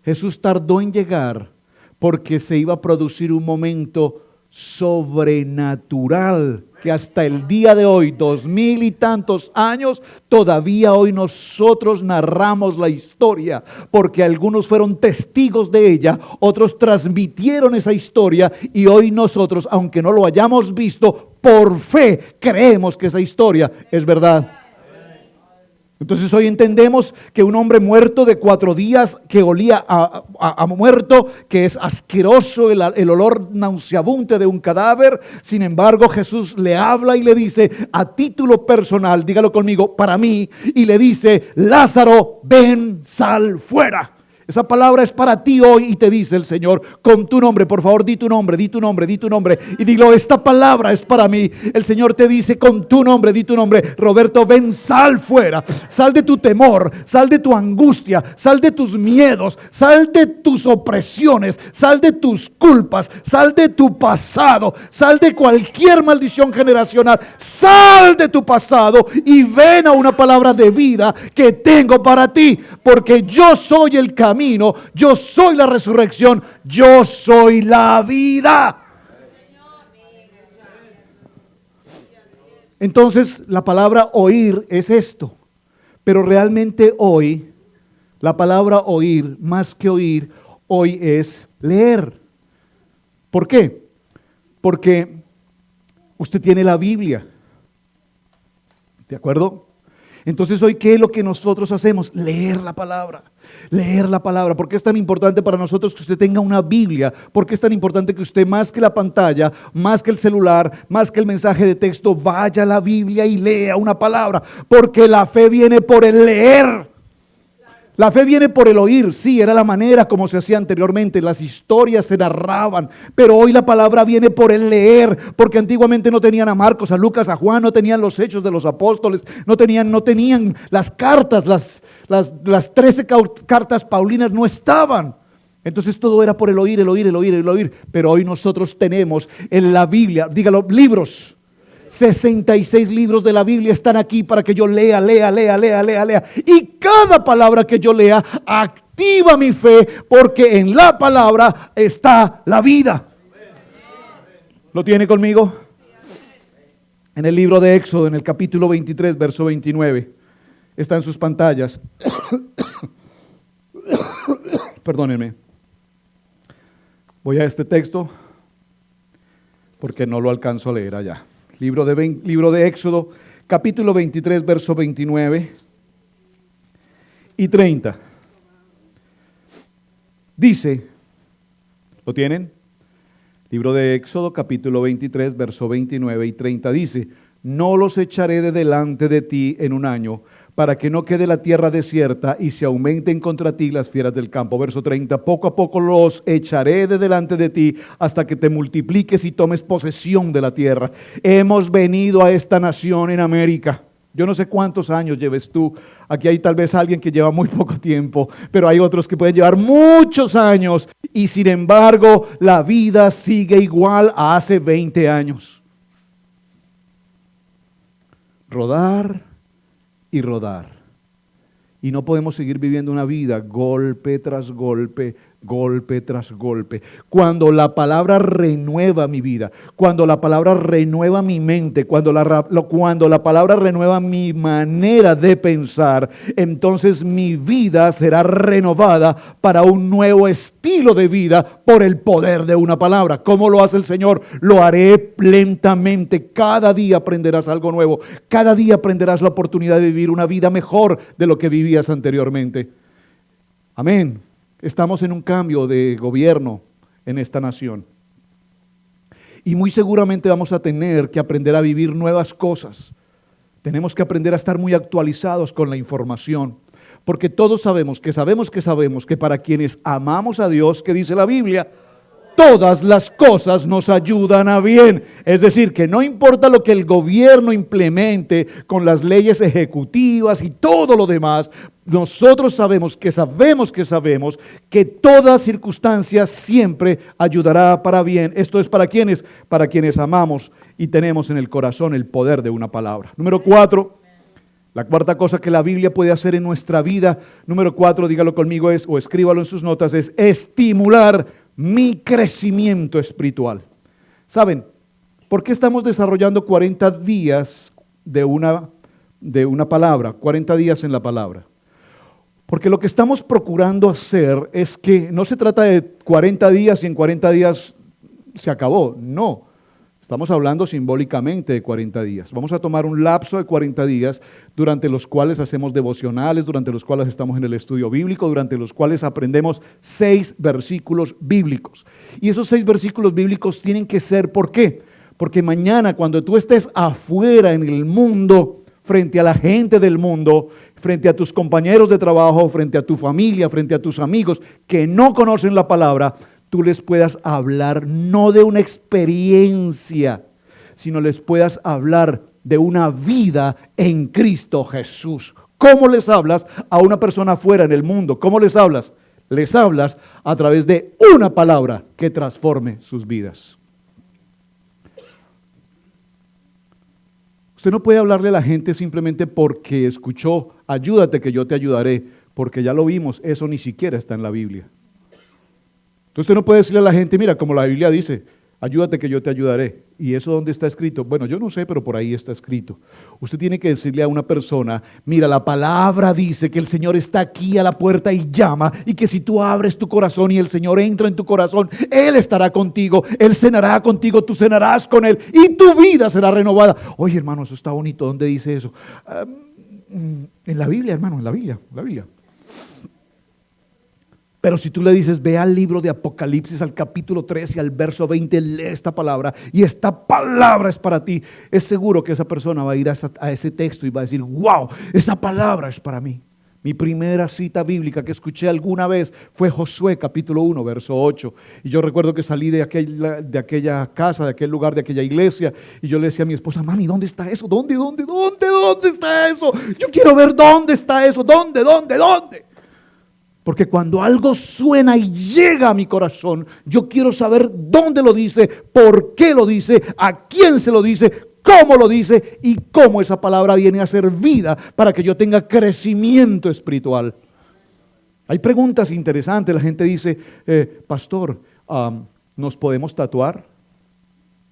Jesús tardó en llegar porque se iba a producir un momento sobrenatural que hasta el día de hoy, 2000 y tantos años, todavía hoy nosotros narramos la historia, porque algunos fueron testigos de ella, otros transmitieron esa historia y hoy nosotros, aunque no lo hayamos visto, por fe creemos que esa historia es verdad. Entonces hoy entendemos que un hombre muerto de 4 días, que olía a muerto, que es asqueroso el olor nauseabunde de un cadáver. Sin embargo, Jesús le habla y le dice a título personal, dígalo conmigo, para mí, y le dice, Lázaro, ven, sal fuera. Esa palabra es para ti hoy y te dice el Señor con tu nombre. Por favor, di tu nombre, di tu nombre, di tu nombre. Y dilo, esta palabra es para mí. El Señor te dice con tu nombre, di tu nombre. Roberto, ven, sal fuera. Sal de tu temor, sal de tu angustia, sal de tus miedos, sal de tus opresiones, sal de tus culpas, sal de tu pasado, sal de cualquier maldición generacional. Sal de tu pasado y ven a una palabra de vida que tengo para ti. Porque yo soy el camino. Yo soy la resurrección, yo soy la vida. Entonces la palabra oír es esto, pero realmente hoy, la palabra oír, más que oír, hoy es leer. ¿Por qué? Porque usted tiene la Biblia, ¿de acuerdo? Entonces hoy, ¿qué es lo que nosotros hacemos? Leer la palabra. Leer la palabra. ¿Por qué es tan importante para nosotros que usted tenga una Biblia? ¿Por qué es tan importante que usted, más que la pantalla, más que el celular, más que el mensaje de texto, vaya a la Biblia y lea una palabra? Porque la fe viene por el leer. La fe viene por el oír. Sí, era la manera como se hacía anteriormente. Las historias se narraban. Pero hoy la palabra viene por el leer. Porque antiguamente no tenían a Marcos, a Lucas, a Juan. No tenían los hechos de los apóstoles. No tenían las cartas. Las 13 cartas paulinas no estaban. Entonces todo era por el oír, el oír, el oír, el oír. Pero hoy nosotros tenemos en la Biblia, dígalo, libros. 66 libros de la Biblia están aquí para que yo lea. Y cada palabra que yo lea activa mi fe, porque en la palabra está la vida. ¿Lo tiene conmigo? En el libro de Éxodo, en el capítulo 23, verso 29, está en sus pantallas. Perdónenme. Voy a este texto porque no lo alcanzo a leer allá. Libro de Éxodo, capítulo 23, verso 29 y 30. Dice, ¿lo tienen? Libro de Éxodo, capítulo 23, verso 29 y 30. Dice, no los echaré de delante de ti en un año, para que no quede la tierra desierta y se aumenten contra ti las fieras del campo. Verso 30, poco a poco los echaré de delante de ti hasta que te multipliques y tomes posesión de la tierra. Hemos venido a esta nación en América. Yo no sé cuántos años lleves tú. Aquí hay tal vez alguien que lleva muy poco tiempo, pero hay otros que pueden llevar muchos años. Y sin embargo, la vida sigue igual a hace 20 años. Rodar y rodar. Y no podemos seguir viviendo una vida golpe tras golpe, golpe tras golpe. Cuando la palabra renueva mi vida, cuando la palabra renueva mi mente, cuando la palabra renueva mi manera de pensar, entonces mi vida será renovada para un nuevo estilo de vida por el poder de una palabra. ¿Cómo lo hace el Señor? Lo haré lentamente. Cada día aprenderás algo nuevo. Cada día aprenderás la oportunidad de vivir una vida mejor de lo que vivías anteriormente. Amén. Estamos en un cambio de gobierno en esta nación. Y muy seguramente vamos a tener que aprender a vivir nuevas cosas. Tenemos que aprender a estar muy actualizados con la información. Porque todos sabemos que para quienes amamos a Dios, que dice la Biblia, todas las cosas nos ayudan a bien. Es decir, que no importa lo que el gobierno implemente con las leyes ejecutivas y todo lo demás, nosotros sabemos que toda circunstancia siempre ayudará para bien. Esto es para quienes, amamos y tenemos en el corazón el poder de una palabra. Número 4, la cuarta cosa que la Biblia puede hacer en nuestra vida, número 4, dígalo conmigo, o escríbalo en sus notas, es estimular mi crecimiento espiritual. ¿Saben por qué estamos desarrollando 40 días de una palabra, 40 días en la palabra? Porque lo que estamos procurando hacer es que no se trata de 40 días y en 40 días se acabó. No, estamos hablando simbólicamente de 40 días. Vamos a tomar un lapso de 40 días durante los cuales hacemos devocionales, durante los cuales estamos en el estudio bíblico, durante los cuales aprendemos 6 versículos bíblicos. Y esos 6 versículos bíblicos tienen que ser, ¿por qué? Porque mañana cuando tú estés afuera en el mundo, frente a la gente del mundo, frente a tus compañeros de trabajo, frente a tu familia, frente a tus amigos que no conocen la palabra, tú les puedas hablar no de una experiencia, sino les puedas hablar de una vida en Cristo Jesús. ¿Cómo les hablas a una persona afuera en el mundo? ¿Cómo les hablas? Les hablas a través de una palabra que transforme sus vidas. Usted no puede hablarle a la gente simplemente porque escuchó, ayúdate que yo te ayudaré, porque ya lo vimos, eso ni siquiera está en la Biblia. Entonces usted no puede decirle a la gente, mira, como la Biblia dice, ayúdate que yo te ayudaré. ¿Y eso dónde está escrito? Bueno, yo no sé, pero por ahí está escrito. Usted tiene que decirle a una persona, mira, la palabra dice que el Señor está aquí a la puerta y llama, y que si tú abres tu corazón y el Señor entra en tu corazón, Él estará contigo, Él cenará contigo, tú cenarás con Él, y tu vida será renovada. Oye, hermano, eso está bonito, ¿dónde dice eso? En la Biblia, hermano, en la Biblia. Pero si tú le dices, ve al libro de Apocalipsis, al capítulo 13 y al verso 20, lee esta palabra, y esta palabra es para ti, es seguro que esa persona va a ir a ese texto y va a decir, wow, esa palabra es para mí. Mi primera cita bíblica que escuché alguna vez fue Josué, capítulo 1, verso 8. Y yo recuerdo que salí de aquella casa, de aquel lugar, de aquella iglesia, y yo le decía a mi esposa, mami, ¿dónde está eso? ¿Dónde está eso? Yo quiero ver dónde está eso, ¿dónde? Porque cuando algo suena y llega a mi corazón, yo quiero saber dónde lo dice, por qué lo dice, a quién se lo dice, cómo lo dice y cómo esa palabra viene a ser vida para que yo tenga crecimiento espiritual. Hay preguntas interesantes. La gente dice, pastor, ¿nos podemos tatuar?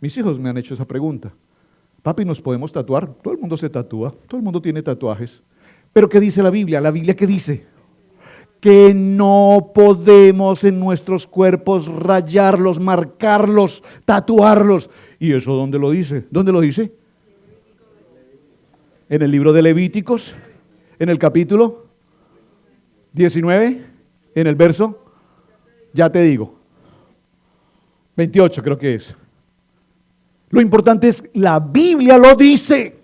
Mis hijos me han hecho esa pregunta. Papi, ¿nos podemos tatuar? Todo el mundo se tatúa, todo el mundo tiene tatuajes. Pero ¿qué dice la Biblia? ¿La Biblia qué dice? Que no podemos en nuestros cuerpos rayarlos, marcarlos, tatuarlos. ¿Y eso dónde lo dice? ¿Dónde lo dice? En el libro de Levíticos, en el capítulo 19, en el verso, ya te digo, 28 creo que es. Lo importante es, la Biblia lo dice.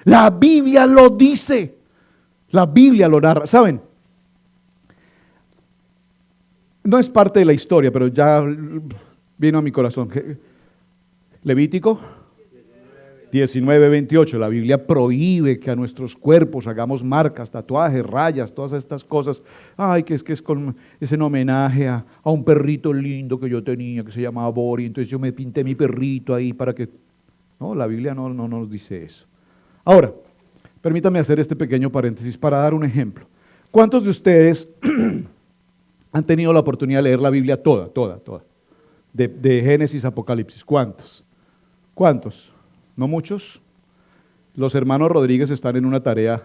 La Biblia lo dice. La Biblia lo narra. ¿Saben? No es parte de la historia, pero ya vino a mi corazón. Levítico 19:28. La Biblia prohíbe que a nuestros cuerpos hagamos marcas, tatuajes, rayas, todas estas cosas. Ay, que es en homenaje a un perrito lindo que yo tenía, que se llamaba Bori. Entonces yo me pinté mi perrito ahí para que... No, la Biblia no nos dice eso. Ahora, permítame hacer este pequeño paréntesis para dar un ejemplo. ¿Cuántos de ustedes han tenido la oportunidad de leer la Biblia toda? De Génesis a Apocalipsis. ¿Cuántos? ¿No muchos? Los hermanos Rodríguez están en una tarea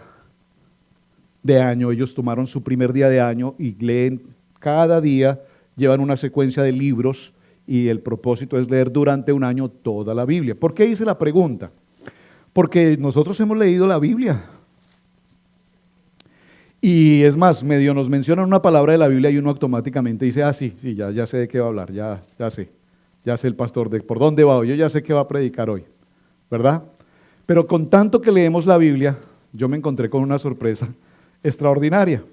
de año. Ellos tomaron su primer día de año y leen cada día, llevan una secuencia de libros y el propósito es leer durante un año toda la Biblia. ¿Por qué hice la pregunta? Porque nosotros hemos leído la Biblia. Y es más, medio nos mencionan una palabra de la Biblia y uno automáticamente dice, sí, ya sé de qué va a hablar, ya sé el pastor por dónde va hoy, yo ya sé qué va a predicar hoy, ¿verdad? Pero con tanto que leemos la Biblia, yo me encontré con una sorpresa extraordinaria.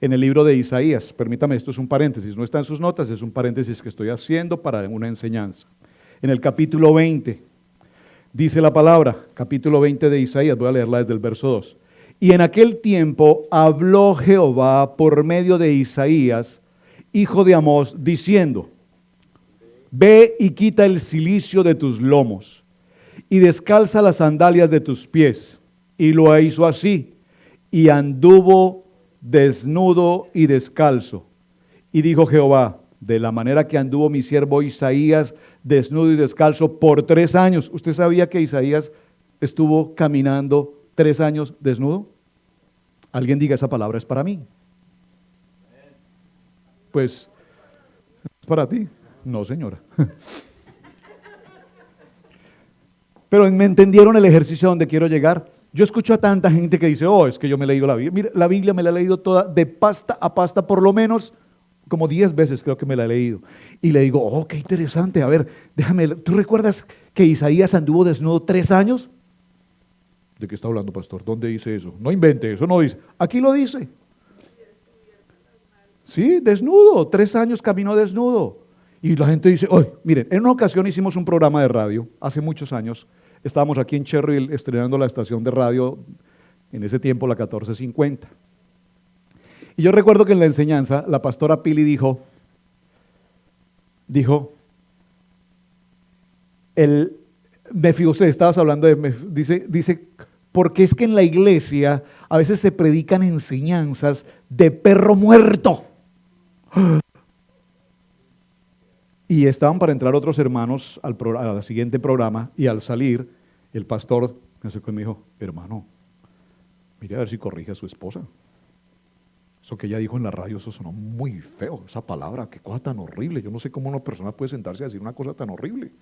En el libro de Isaías, permítame, esto es un paréntesis, no está en sus notas, es un paréntesis que estoy haciendo para una enseñanza. En el capítulo 20, dice la palabra, capítulo 20 de Isaías, voy a leerla desde el verso 2. Y en aquel tiempo habló Jehová por medio de Isaías, hijo de Amós, diciendo: Ve y quita el cilicio de tus lomos, y descalza las sandalias de tus pies. Y lo hizo así, y anduvo desnudo y descalzo. Y dijo Jehová: de la manera que anduvo mi siervo Isaías, desnudo y descalzo por 3 años. ¿Usted sabía que Isaías estuvo caminando 3 años desnudo? Alguien diga: esa palabra es para mí. Pues, ¿es para ti? No, señora. Pero me entendieron el ejercicio a donde quiero llegar. Yo escucho a tanta gente que dice: oh, es que yo me he leído la Biblia. Mira, la Biblia me la he leído toda de pasta a pasta, por lo menos como 10 veces creo que me la he leído. Y le digo: oh, qué interesante. A ver, déjame, ¿tú recuerdas que Isaías anduvo desnudo 3 años? ¿De qué está hablando, pastor? ¿Dónde dice eso? No invente, eso no dice. Aquí lo dice. Sí, desnudo, 3 años caminó desnudo. Y la gente dice: oh, miren, en una ocasión hicimos un programa de radio, hace muchos años. Estábamos aquí en Cherryville estrenando la estación de radio, en ese tiempo la 1450. Y yo recuerdo que en la enseñanza la pastora Pili dijo, me fijó, usted estabas hablando dice, porque es que en la iglesia a veces se predican enseñanzas de perro muerto. Y estaban para entrar otros hermanos al siguiente programa, y al salir, el pastor me acercó y me dijo: hermano, mire a ver si corrige a su esposa. Eso que ella dijo en la radio, eso sonó muy feo, esa palabra, qué cosa tan horrible. Yo no sé cómo una persona puede sentarse a decir una cosa tan horrible.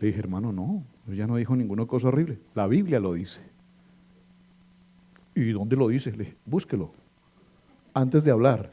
Le dije: hermano, no, ella no dijo ninguna cosa horrible, la Biblia lo dice. ¿Y dónde lo dice? Le dije: búsquelo antes de hablar,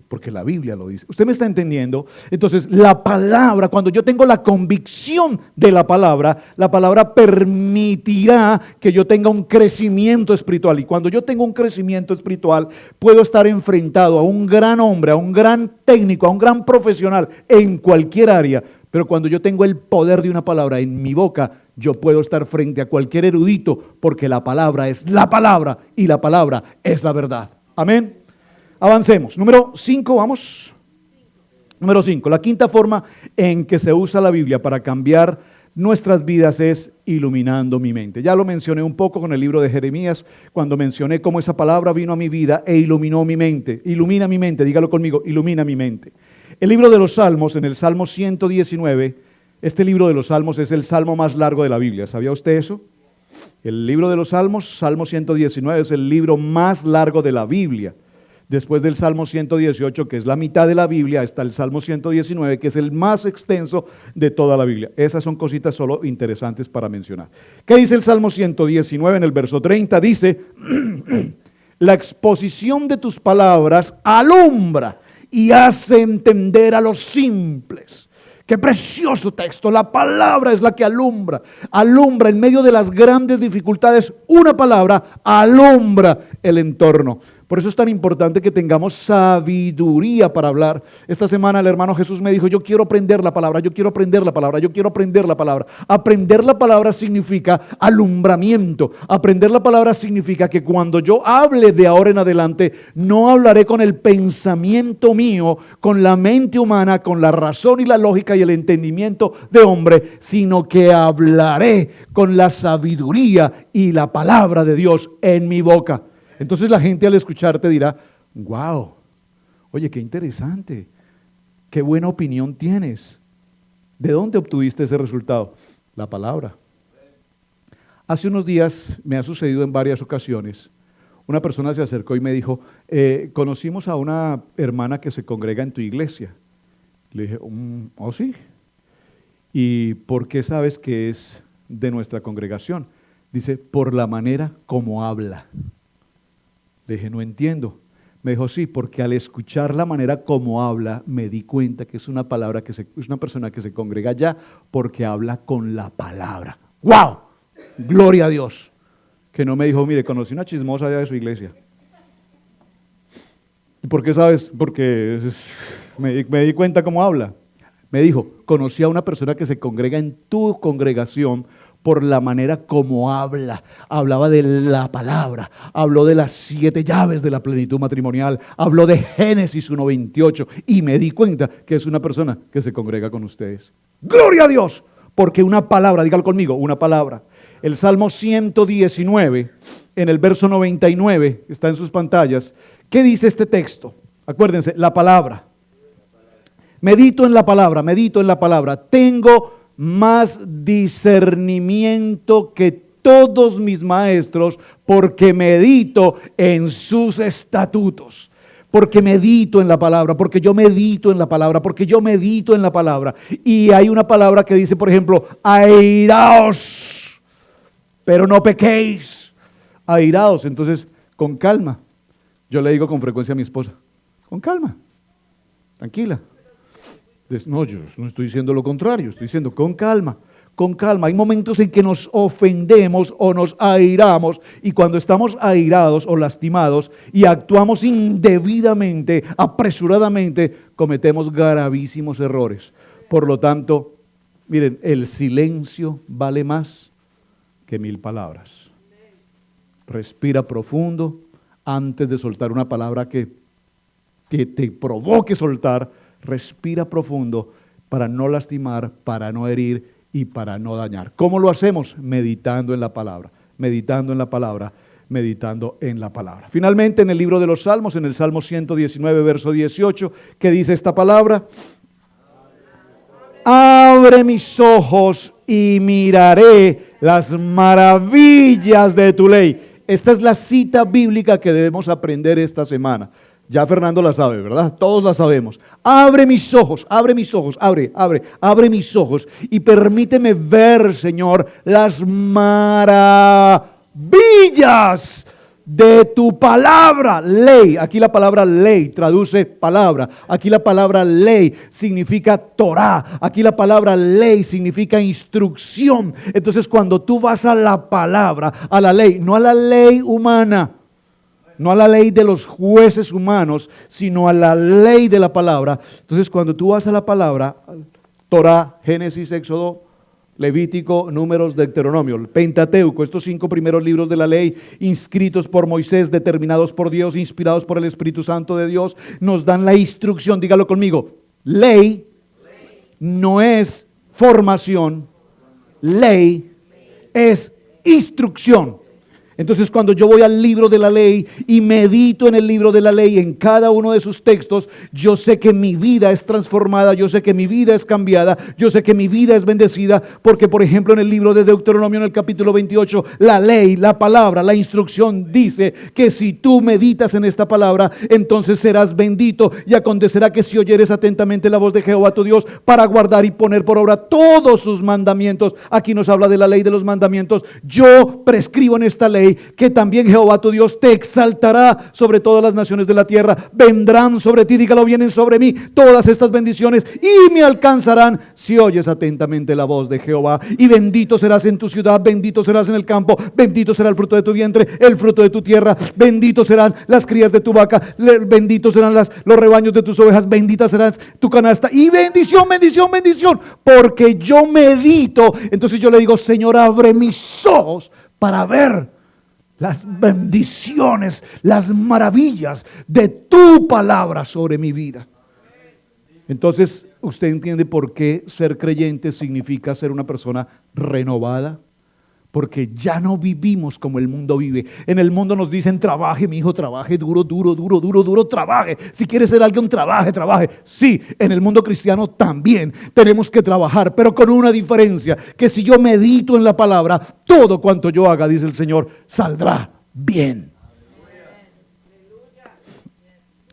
porque la Biblia lo dice. ¿Usted me está entendiendo? Entonces, la palabra, cuando yo tengo la convicción de la palabra permitirá que yo tenga un crecimiento espiritual. Y cuando yo tengo un crecimiento espiritual, puedo estar enfrentado a un gran hombre, a un gran técnico, a un gran profesional en cualquier área. Pero cuando yo tengo el poder de una palabra en mi boca, yo puedo estar frente a cualquier erudito, porque la palabra es la palabra y la palabra es la verdad. Amén. Avancemos. Número 5, vamos. Número 5. La quinta forma en que se usa la Biblia para cambiar nuestras vidas es iluminando mi mente. Ya lo mencioné un poco con el libro de Jeremías, cuando mencioné cómo esa palabra vino a mi vida e iluminó mi mente. Ilumina mi mente, dígalo conmigo: ilumina mi mente. El libro de los Salmos, en el Salmo 119, este libro de los Salmos es el salmo más largo de la Biblia. ¿Sabía usted eso? El libro de los Salmos, Salmo 119, es el libro más largo de la Biblia. Después del Salmo 118, que es la mitad de la Biblia, está el Salmo 119, que es el más extenso de toda la Biblia. Esas son cositas solo interesantes para mencionar. ¿Qué dice el Salmo 119 en el verso 30? Dice: la exposición de tus palabras alumbra y hace entender a los simples. Qué precioso texto. La palabra es la que alumbra. Alumbra en medio de las grandes dificultades. Una palabra alumbra el entorno. Por eso es tan importante que tengamos sabiduría para hablar. Esta semana el hermano Jesús me dijo: yo quiero aprender la palabra, yo quiero aprender la palabra, yo quiero aprender la palabra. Aprender la palabra significa alumbramiento. Aprender la palabra significa que cuando yo hable de ahora en adelante, no hablaré con el pensamiento mío, con la mente humana, con la razón y la lógica y el entendimiento de hombre, sino que hablaré con la sabiduría y la palabra de Dios en mi boca. Entonces la gente al escucharte dirá: wow, oye, qué interesante, qué buena opinión tienes. ¿De dónde obtuviste ese resultado? La palabra. Hace unos días, me ha sucedido en varias ocasiones, una persona se acercó y me dijo: conocimos a una hermana que se congrega en tu iglesia. Le dije: ¿oh sí? ¿Y por qué sabes que es de nuestra congregación? Dice: por la manera como habla. Le dije: no entiendo. Me dijo: sí, porque al escuchar la manera como habla, me di cuenta que es una persona que se congrega allá porque habla con la palabra. ¡Wow! Gloria a Dios. Que no me dijo: mire, conocí una chismosa allá de su iglesia. ¿Y por qué sabes? Porque me di cuenta cómo habla. Me dijo: conocí a una persona que se congrega en tu congregación por la manera como habla. Hablaba de la palabra, habló de las 7 llaves de la plenitud matrimonial, habló de Génesis 1:28 y me di cuenta que es una persona que se congrega con ustedes. ¡Gloria a Dios! Porque una palabra, dígalo conmigo, una palabra. El Salmo 119, en el verso 99, está en sus pantallas. ¿Qué dice este texto? Acuérdense, la palabra. Medito en la palabra, medito en la palabra. Tengo más discernimiento que todos mis maestros porque medito en sus estatutos. Porque medito en la palabra, porque yo medito en la palabra, porque yo medito en la palabra. Y hay una palabra que dice, por ejemplo, airaos, pero no pequéis. Airaos, entonces, con calma. Yo le digo con frecuencia a mi esposa, con calma, tranquila. No, yo no estoy diciendo lo contrario, estoy diciendo con calma. Con calma, hay momentos en que nos ofendemos o nos airamos y cuando estamos airados o lastimados y actuamos indebidamente, apresuradamente, cometemos gravísimos errores. Por lo tanto, miren, el silencio vale más que 1000 palabras. Respira profundo antes de soltar una palabra que te provoque soltar. Respira profundo para no lastimar, para no herir y para no dañar. ¿Cómo lo hacemos? Meditando en la palabra, meditando en la palabra, meditando en la palabra. Finalmente, en el libro de los Salmos, en el Salmo 119, verso 18, ¿qué dice esta palabra? Abre mis ojos y miraré las maravillas de tu ley. Esta es la cita bíblica que debemos aprender esta semana. Ya Fernando la sabe, ¿verdad? Todos la sabemos. Abre mis ojos, abre mis ojos, abre mis ojos y permíteme ver, Señor, las maravillas de tu palabra. Ley, aquí la palabra ley traduce palabra. Aquí la palabra ley significa Torah. Aquí la palabra ley significa instrucción. Entonces cuando tú vas a la palabra, a la ley, no a la ley humana, no a la ley de los jueces humanos, sino a la ley de la palabra. Entonces, cuando tú vas a la palabra, Torah, Génesis, Éxodo, Levítico, Números, Deuteronomio, el Pentateuco, estos 5 primeros libros de la ley, inscritos por Moisés, determinados por Dios, inspirados por el Espíritu Santo de Dios, nos dan la instrucción. Dígalo conmigo. Ley no es formación, ley es instrucción. Entonces cuando yo voy al libro de la ley y medito en el libro de la ley, en cada uno de sus textos, yo sé que mi vida es transformada, yo sé que mi vida es cambiada, yo sé que mi vida es bendecida, porque por ejemplo en el libro de Deuteronomio, en el capítulo 28, la ley, la palabra, la instrucción dice que si tú meditas en esta palabra, entonces serás bendito y acontecerá que si oyeres atentamente la voz de Jehová tu Dios para guardar y poner por obra todos sus mandamientos. Aquí nos habla de la ley de los mandamientos. Yo prescribo en esta ley que también Jehová tu Dios te exaltará sobre todas las naciones de la tierra. Vendrán sobre ti, dígalo, vienen sobre mí todas estas bendiciones y me alcanzarán si oyes atentamente la voz de Jehová. Y bendito serás en tu ciudad, bendito serás en el campo, bendito será el fruto de tu vientre, el fruto de tu tierra, bendito serán las crías de tu vaca, benditos serán los rebaños de tus ovejas, bendita será tu canasta. Y bendición, bendición, bendición, porque yo medito. Entonces yo le digo, Señor, abre mis ojos para ver las bendiciones, las maravillas de tu palabra sobre mi vida. Entonces, ¿usted entiende por qué ser creyente significa ser una persona renovada? Porque ya no vivimos como el mundo vive. En el mundo nos dicen, trabaje, mi hijo, trabaje duro, duro, duro, duro, duro, trabaje. Si quiere ser alguien, trabaje, trabaje. Sí, en el mundo cristiano también tenemos que trabajar, pero con una diferencia, que si yo medito en la palabra, todo cuanto yo haga, dice el Señor, saldrá bien.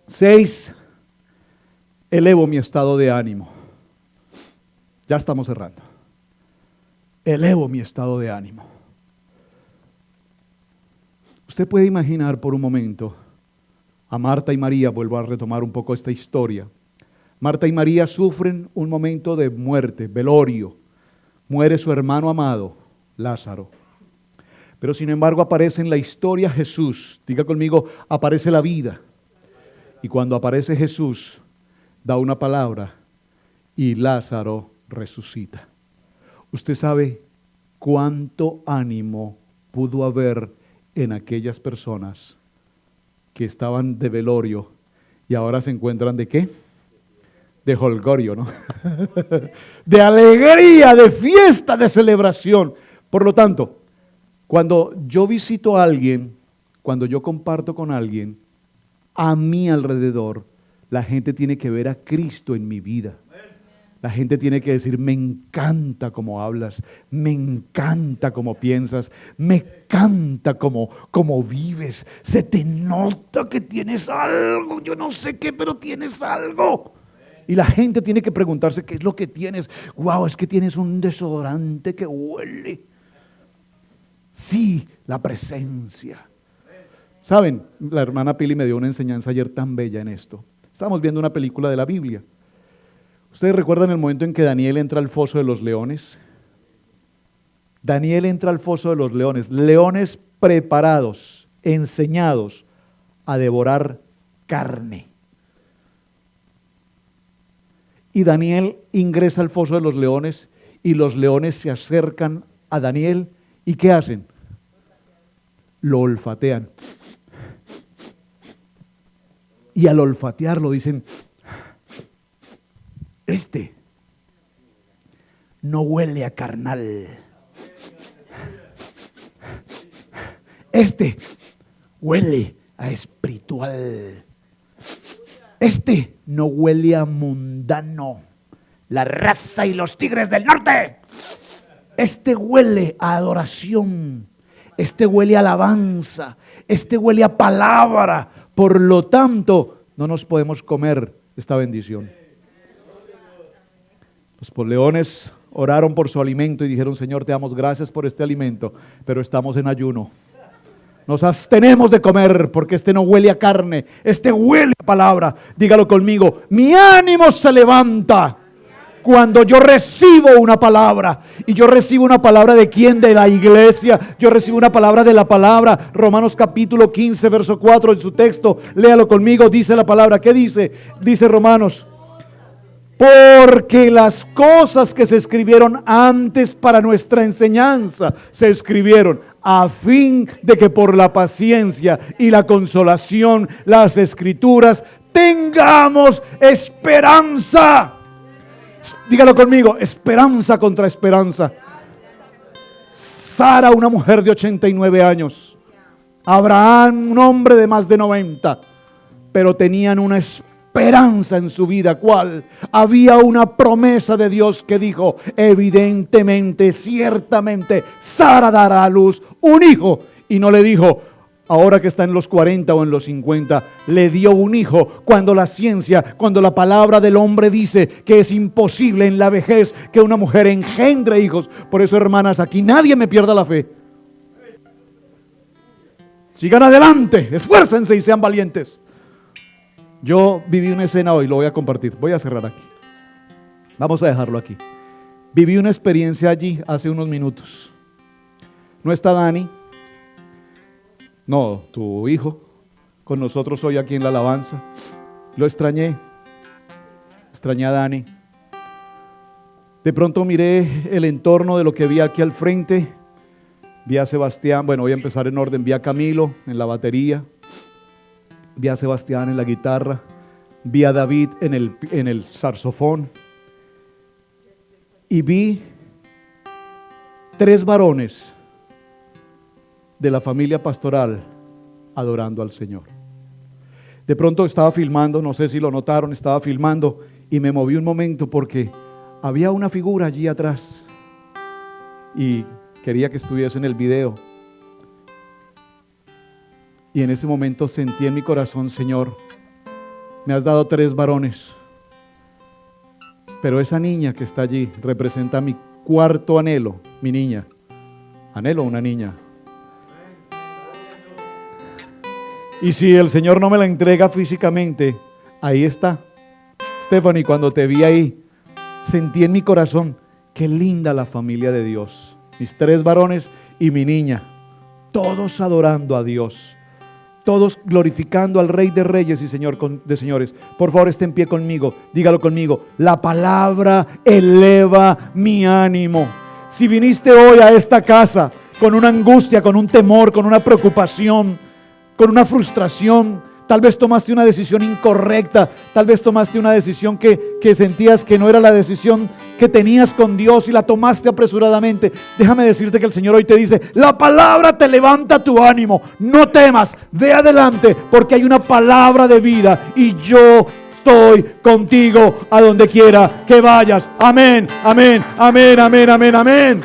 6, elevo mi estado de ánimo. Ya estamos cerrando. Elevo mi estado de ánimo. Usted puede imaginar por un momento a Marta y María, vuelvo a retomar un poco esta historia. Marta y María sufren un momento de muerte, velorio. Muere su hermano amado, Lázaro. Pero sin embargo aparece en la historia Jesús. Diga conmigo, aparece la vida. Y cuando aparece Jesús, da una palabra y Lázaro resucita. ¿Usted sabe ¿cuánto ánimo pudo haber en aquellas personas que estaban de velorio y ahora se encuentran de qué? De jolgorio, ¿no? De alegría, de fiesta, de celebración. Por lo tanto, cuando yo visito a alguien, cuando yo comparto con alguien, a mi alrededor, la gente tiene que ver a Cristo en mi vida. La gente tiene que decir, me encanta cómo hablas, me encanta cómo piensas, me encanta cómo vives. Se te nota que tienes algo, yo no sé qué, pero tienes algo. Y la gente tiene que preguntarse, ¿qué es lo que tienes? Wow, es que tienes un desodorante que huele. Sí, la presencia. ¿Saben? La hermana Pili me dio una enseñanza ayer tan bella en esto. Estábamos viendo una película de la Biblia. ¿Ustedes recuerdan el momento en que Daniel entra al foso de los leones? Daniel entra al foso de los leones, leones preparados, enseñados a devorar carne. Y Daniel ingresa al foso de los leones y los leones se acercan a Daniel y ¿qué hacen? Lo olfatean. Y al olfatearlo dicen, este no huele a carnal. Este huele a espiritual. Este no huele a mundano. La raza y los tigres del norte. Este huele a adoración. Este huele a alabanza. Este huele a palabra. Por lo tanto, no nos podemos comer esta bendición. Los leones oraron por su alimento y dijeron, Señor, te damos gracias por este alimento, pero estamos en ayuno. Nos abstenemos de comer porque este no huele a carne, este huele a palabra. Dígalo conmigo, mi ánimo se levanta cuando yo recibo una palabra. ¿Y yo recibo una palabra de quién? De la iglesia. Yo recibo una palabra de la palabra. Romanos capítulo 15, verso 4 en su texto. Léalo conmigo, dice la palabra. ¿Qué dice? Dice Romanos. Porque las cosas que se escribieron antes para nuestra enseñanza se escribieron a fin de que por la paciencia y la consolación, las escrituras, tengamos esperanza. Dígalo conmigo, esperanza contra esperanza. Sara, una mujer de 89 años. Abraham, un hombre de más de 90. Pero tenían una esperanza en su vida. ¿Cuál? Había una promesa de Dios que dijo, evidentemente, ciertamente, Sara dará a luz un hijo. Y no le dijo, ahora que está en los 40 o en los 50, le dio un hijo cuando la ciencia, cuando la palabra del hombre dice que es imposible en la vejez que una mujer engendre hijos. Por eso, hermanas, aquí nadie me pierda la fe. Sigan adelante, esfuércense y sean valientes. Yo viví una escena hoy, lo voy a compartir, voy a cerrar aquí. Vamos a dejarlo aquí. Viví una experiencia allí hace unos minutos. No está Dani. No, tu hijo, con nosotros hoy aquí en la alabanza. Lo extrañé a Dani. De pronto miré el entorno de lo que vi aquí al frente. Vi a Sebastián, bueno, voy a empezar en orden. Vi a Camilo en la batería. Vi a Sebastián en la guitarra. Vi a David en el saxofón. Y vi 3 varones de la familia pastoral adorando al Señor. De pronto estaba filmando, no sé si lo notaron, estaba filmando y me moví un momento porque había una figura allí atrás y quería que estuviese en el video. Y en ese momento sentí en mi corazón, Señor, me has dado 3 varones, pero esa niña que está allí representa mi cuarto anhelo, mi niña. Anhelo una niña. Y si el Señor no me la entrega físicamente, ahí está. Stephanie, cuando te vi ahí, sentí en mi corazón, qué linda la familia de Dios. Mis 3 varones y mi niña, todos adorando a Dios. Todos glorificando al Rey de Reyes y Señor de Señores. Por favor, esté en pie conmigo. Dígalo conmigo. La palabra eleva mi ánimo. Si viniste hoy a esta casa con una angustia, con un temor, con una preocupación, con una frustración, tal vez tomaste una decisión incorrecta, tal vez tomaste una decisión que sentías que no era la decisión que tenías con Dios y la tomaste apresuradamente. Déjame decirte que el Señor hoy te dice, la palabra te levanta tu ánimo, no temas, ve adelante porque hay una palabra de vida y yo estoy contigo a donde quiera que vayas. Amén, amén, amén, amén, amén, amén.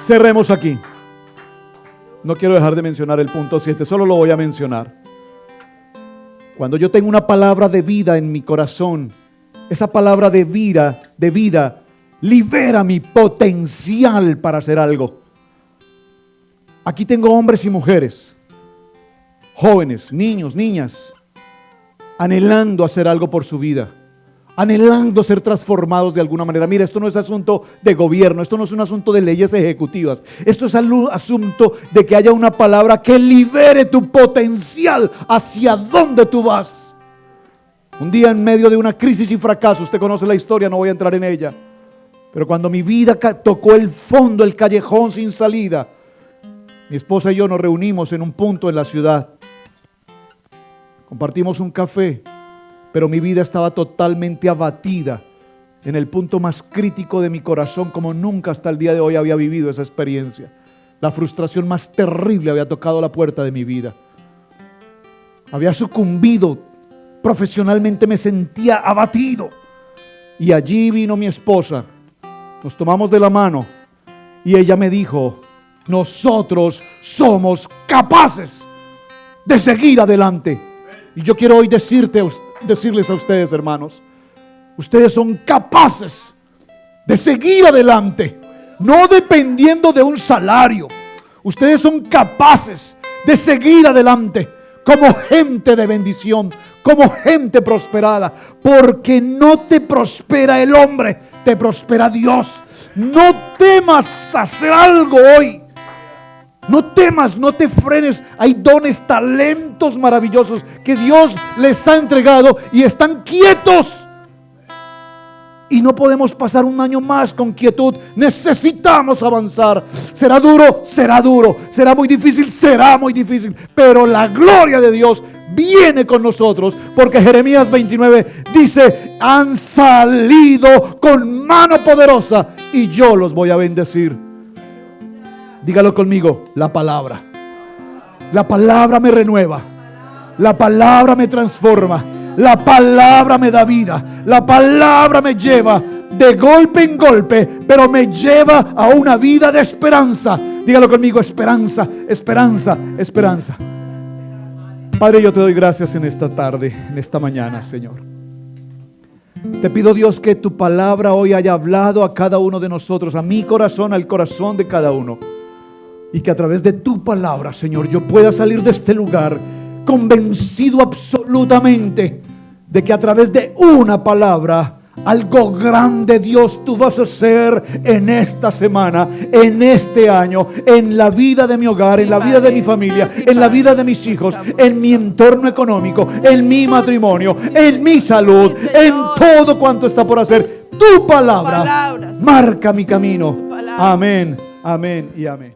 Cerremos aquí. No quiero dejar de mencionar el punto 7, solo lo voy a mencionar. Cuando yo tengo una palabra de vida en mi corazón, esa palabra de vida libera mi potencial para hacer algo. Aquí tengo hombres y mujeres, jóvenes, niños, niñas, anhelando hacer algo por su vida, anhelando ser transformados de alguna manera. Mira, esto no es asunto de gobierno, esto no es un asunto de leyes ejecutivas, esto es asunto de que haya una palabra que libere tu potencial hacia donde tú vas. Un día en medio de una crisis y fracaso, usted conoce la historia, no voy a entrar en ella, pero cuando mi vida tocó el fondo, el callejón sin salida, mi esposa y yo nos reunimos en un punto en la ciudad, compartimos un café, pero mi vida estaba totalmente abatida, en el punto más crítico de mi corazón, como nunca hasta el día de hoy había vivido esa experiencia. La frustración más terrible había tocado la puerta de mi vida. Había sucumbido, profesionalmente me sentía abatido. Y allí vino mi esposa, nos tomamos de la mano y ella me dijo, nosotros somos capaces de seguir adelante. Y yo quiero hoy decirles a ustedes, hermanos, ustedes son capaces de seguir adelante, no dependiendo de un salario. Ustedes son capaces de seguir adelante como gente de bendición, como gente prosperada, porque no te prospera el hombre, te prospera Dios. No temas hacer algo hoy. No temas, no te frenes. Hay dones, talentos maravillosos que Dios les ha entregado y están quietos. Y no podemos pasar un año más con quietud. Necesitamos avanzar. Será duro, será duro. Será muy difícil, será muy difícil. Pero la gloria de Dios viene con nosotros. Porque Jeremías 29 dice, han salido con mano poderosa y yo los voy a bendecir. Dígalo conmigo, la palabra. La palabra me renueva. La palabra me transforma. La palabra me da vida. La palabra me lleva de golpe en golpe, pero me lleva a una vida de esperanza. Dígalo conmigo, esperanza, esperanza, esperanza. Padre, yo te doy gracias en esta tarde, en esta mañana, Señor. Te pido, Dios, que tu palabra hoy haya hablado a cada uno de nosotros, a mi corazón, al corazón de cada uno. Y que a través de tu palabra, Señor, yo pueda salir de este lugar convencido absolutamente de que a través de una palabra, algo grande, Dios, tú vas a hacer en esta semana, en este año, en la vida de mi hogar, en la vida de mi familia, en la vida de mis hijos, en mi entorno económico, en mi matrimonio, en mi salud, en todo cuanto está por hacer. Tu palabra marca mi camino. Amén, amén y amén.